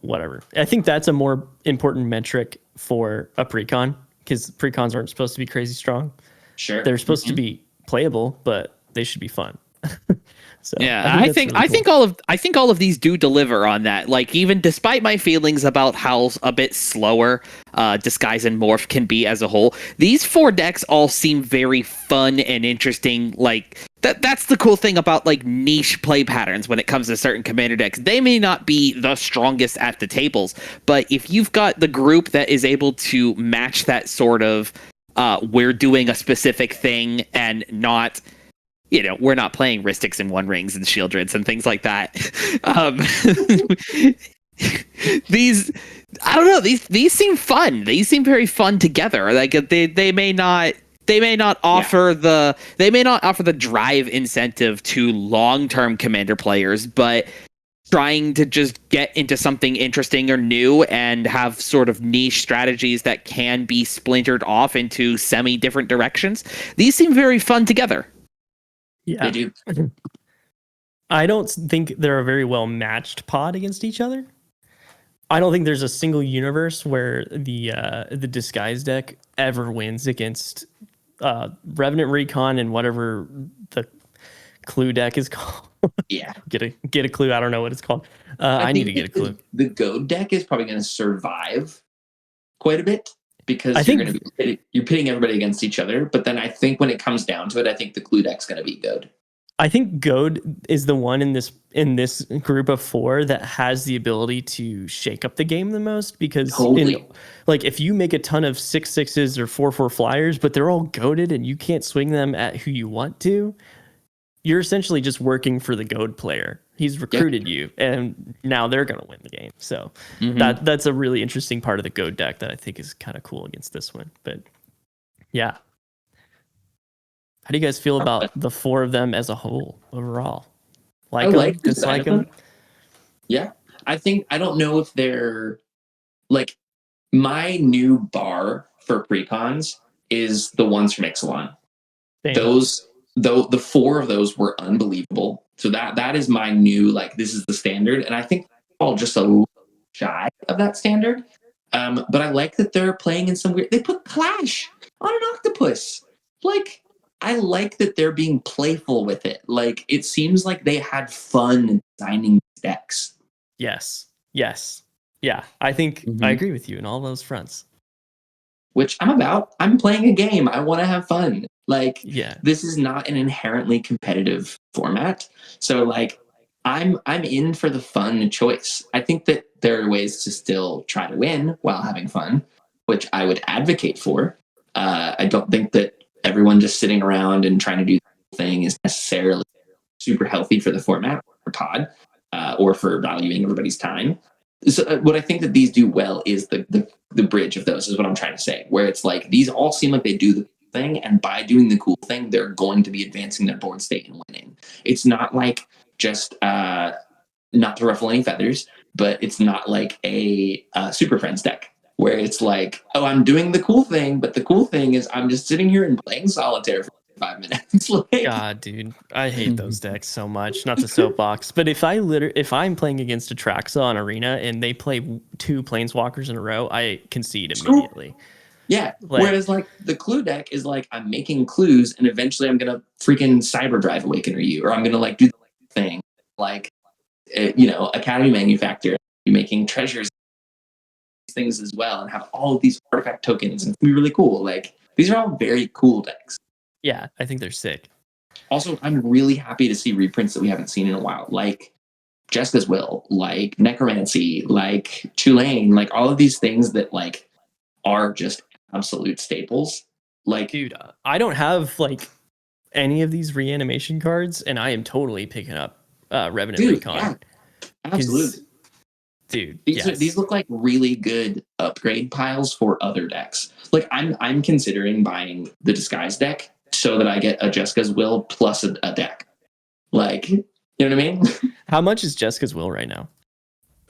whatever. I think that's a more important metric for a precon, because precons aren't supposed to be crazy strong. Sure. They're supposed to be playable, but they should be fun. So Yeah, I think all of these do deliver on that. Like, even despite my feelings about how a bit slower Disguise and Morph can be as a whole, these 4 decks all seem very fun and interesting. Like, that's the cool thing about like niche play patterns when it comes to certain commander decks. They may not be the strongest at the tables, but if you've got the group that is able to match that sort of we're doing a specific thing and not, we're not playing Ristics and One Rings and Shieldreds and things like that. These, I don't know. These seem fun. These seem very fun together. Like, they may not offer the drive incentive to long-term commander players, but trying to just get into something interesting or new and have sort of niche strategies that can be splintered off into semi-different directions. These seem very fun together. Yeah, They do. I don't think they're a very well matched pod against each other. I don't think there's a single universe where the Disguise deck ever wins against Revenant Recon and whatever the Clue deck is called. Yeah. Get a clue. I don't know what it's called. I need to get a clue. The Goad deck is probably going to survive quite a bit, because you're pitting everybody against each other. But then I think when it comes down to it, I think the Clue deck's going to be Goad. I think Goad is the one in this group of 4 that has the ability to shake up the game the most, because like if you make a ton of 6/6s or 4/4 flyers, but they're all goaded and you can't swing them at who you want to, you're essentially just working for the Goad player. He's recruited you, and now they're going to win the game. So that's a really interesting part of the Goad deck that I think is kind of cool against this one. But yeah. How do you guys feel about the 4 of them as a whole overall? Dislike them? Yeah. I don't know if they're like, my new bar for precons is the ones from Ixalan. The 4 of those were unbelievable. So that is my new, like, this is the standard. And I think all just a little shy of that standard. But I like that they're playing in some weird, they put Clash on an octopus. Like, I like that they're being playful with it. Like, it seems like they had fun designing decks. Yes. Yeah, I think I agree with you in all those fronts. Which I'm about. I'm playing a game. I want to have fun. Like, this is not an inherently competitive format. So, like, I'm in for the fun choice. I think that there are ways to still try to win while having fun, which I would advocate for. I don't think that everyone just sitting around and trying to do the thing is necessarily super healthy for the format or pod, or for valuing everybody's time. So what I think that these do well is the bridge of those, is what I'm trying to say, where it's like, these all seem like they do the thing, and by doing the cool thing, they're going to be advancing their board state and winning. It's not like just, not to ruffle any feathers, but it's not like a Super Friends deck, where it's like, oh, I'm doing the cool thing, but the cool thing is I'm just sitting here and playing solitaire for 5 minutes. Like, God, dude, I hate those decks so much. Not the soapbox, but if I'm playing against Atraxa on Arena and they play 2 Planeswalkers in a row, I concede immediately. Yeah. Whereas, like, the Clue deck is like, I'm making clues, and eventually I'm gonna freaking Cyber Drive Awakener you, or I'm gonna like do the thing, like, Academy Manufacturer, you're making treasures, things as well, and have all of these artifact tokens, and it's gonna be really cool. Like, these are all very cool decks. Yeah, I think they're sick. Also, I'm really happy to see reprints that we haven't seen in a while, like Jessica's Will, like Necromancy, like Tulane, like all of these things that like are just absolute staples. Like, dude, I don't have like any of these reanimation cards, and I am totally picking up Revenant Recon. Yeah, absolutely. Dude, these look like really good upgrade piles for other decks. Like, I'm considering buying the Disguise deck so that I get a Jessica's Will plus a deck. Like, you know what I mean? How much is Jessica's Will right now?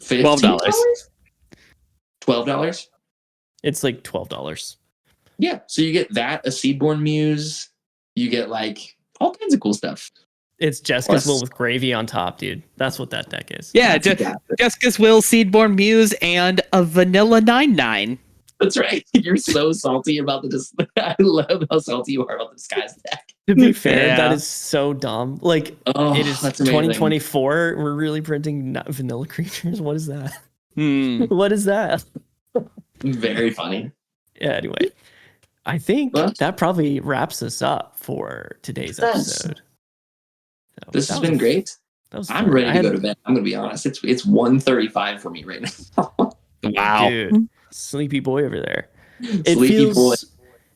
$12. $12? It's like $12. Yeah, so you get that, a Seedborn Muse, you get like all kinds of cool stuff. It's Jessica's Plus- Will with gravy on top, dude. That's what that deck is. Yeah, That's exactly- Jessica's Will, Seedborn Muse, and a Vanilla 9/9. That's right. You're so salty about the. I love how salty you are about the disguise deck. To be fair, Yeah. that is so dumb. Like, Oh, it is that's amazing. 2024. We're really printing vanilla creatures. What is that? Hmm. What is that? Very funny. Yeah, anyway. I think Well- that probably wraps us up for today's Does. episode. So, This that has was been a- great. That was I'm fun. ready I to had- go to bed. I'm gonna be honest. It's 1:35 for me right now. Wow. Dude, sleepy boy over there. It Sleepy feels boy.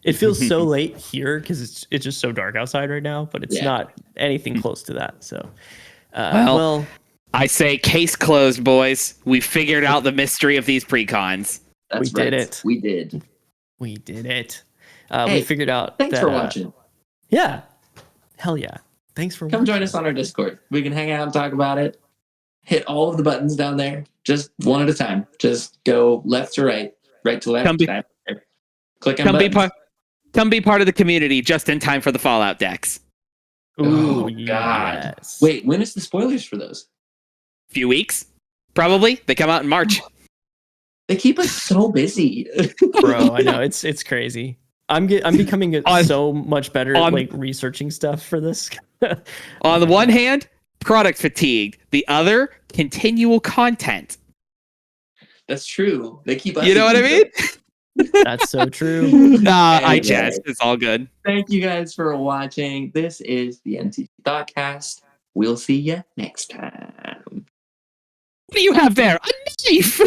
it feels so late here because it's just so dark outside right now, but it's Yeah. not anything close to that. So, Well, I say case closed, boys. We figured out the mystery of these precons. That's we did right. it. We did. we did it. Hey, We figured out. Thanks that, for watching. Yeah, hell yeah. Thanks for Come watching. join us on our Discord. We can hang out and talk about it. Hit all of the buttons down there, just one at a time. Just go left to right, right to left. Come be- back, click on Come be buttons. come be part of the community just in time for the Fallout decks. Ooh, Oh, God. yes. Wait, when is the spoilers for those? Few weeks, probably. They come out in March. They keep us so busy. bro. I know it's crazy. I'm becoming On- so much better on- at like researching stuff for this. On the one hand, product fatigue. The other, continual content. That's true. They keep us. You know what I mean? That's so true. Nah, I Anyway. jest. It's all good. Thank you guys for watching. This is the MTG Thoughtcast. We'll see you next time. What do you have there? A knife!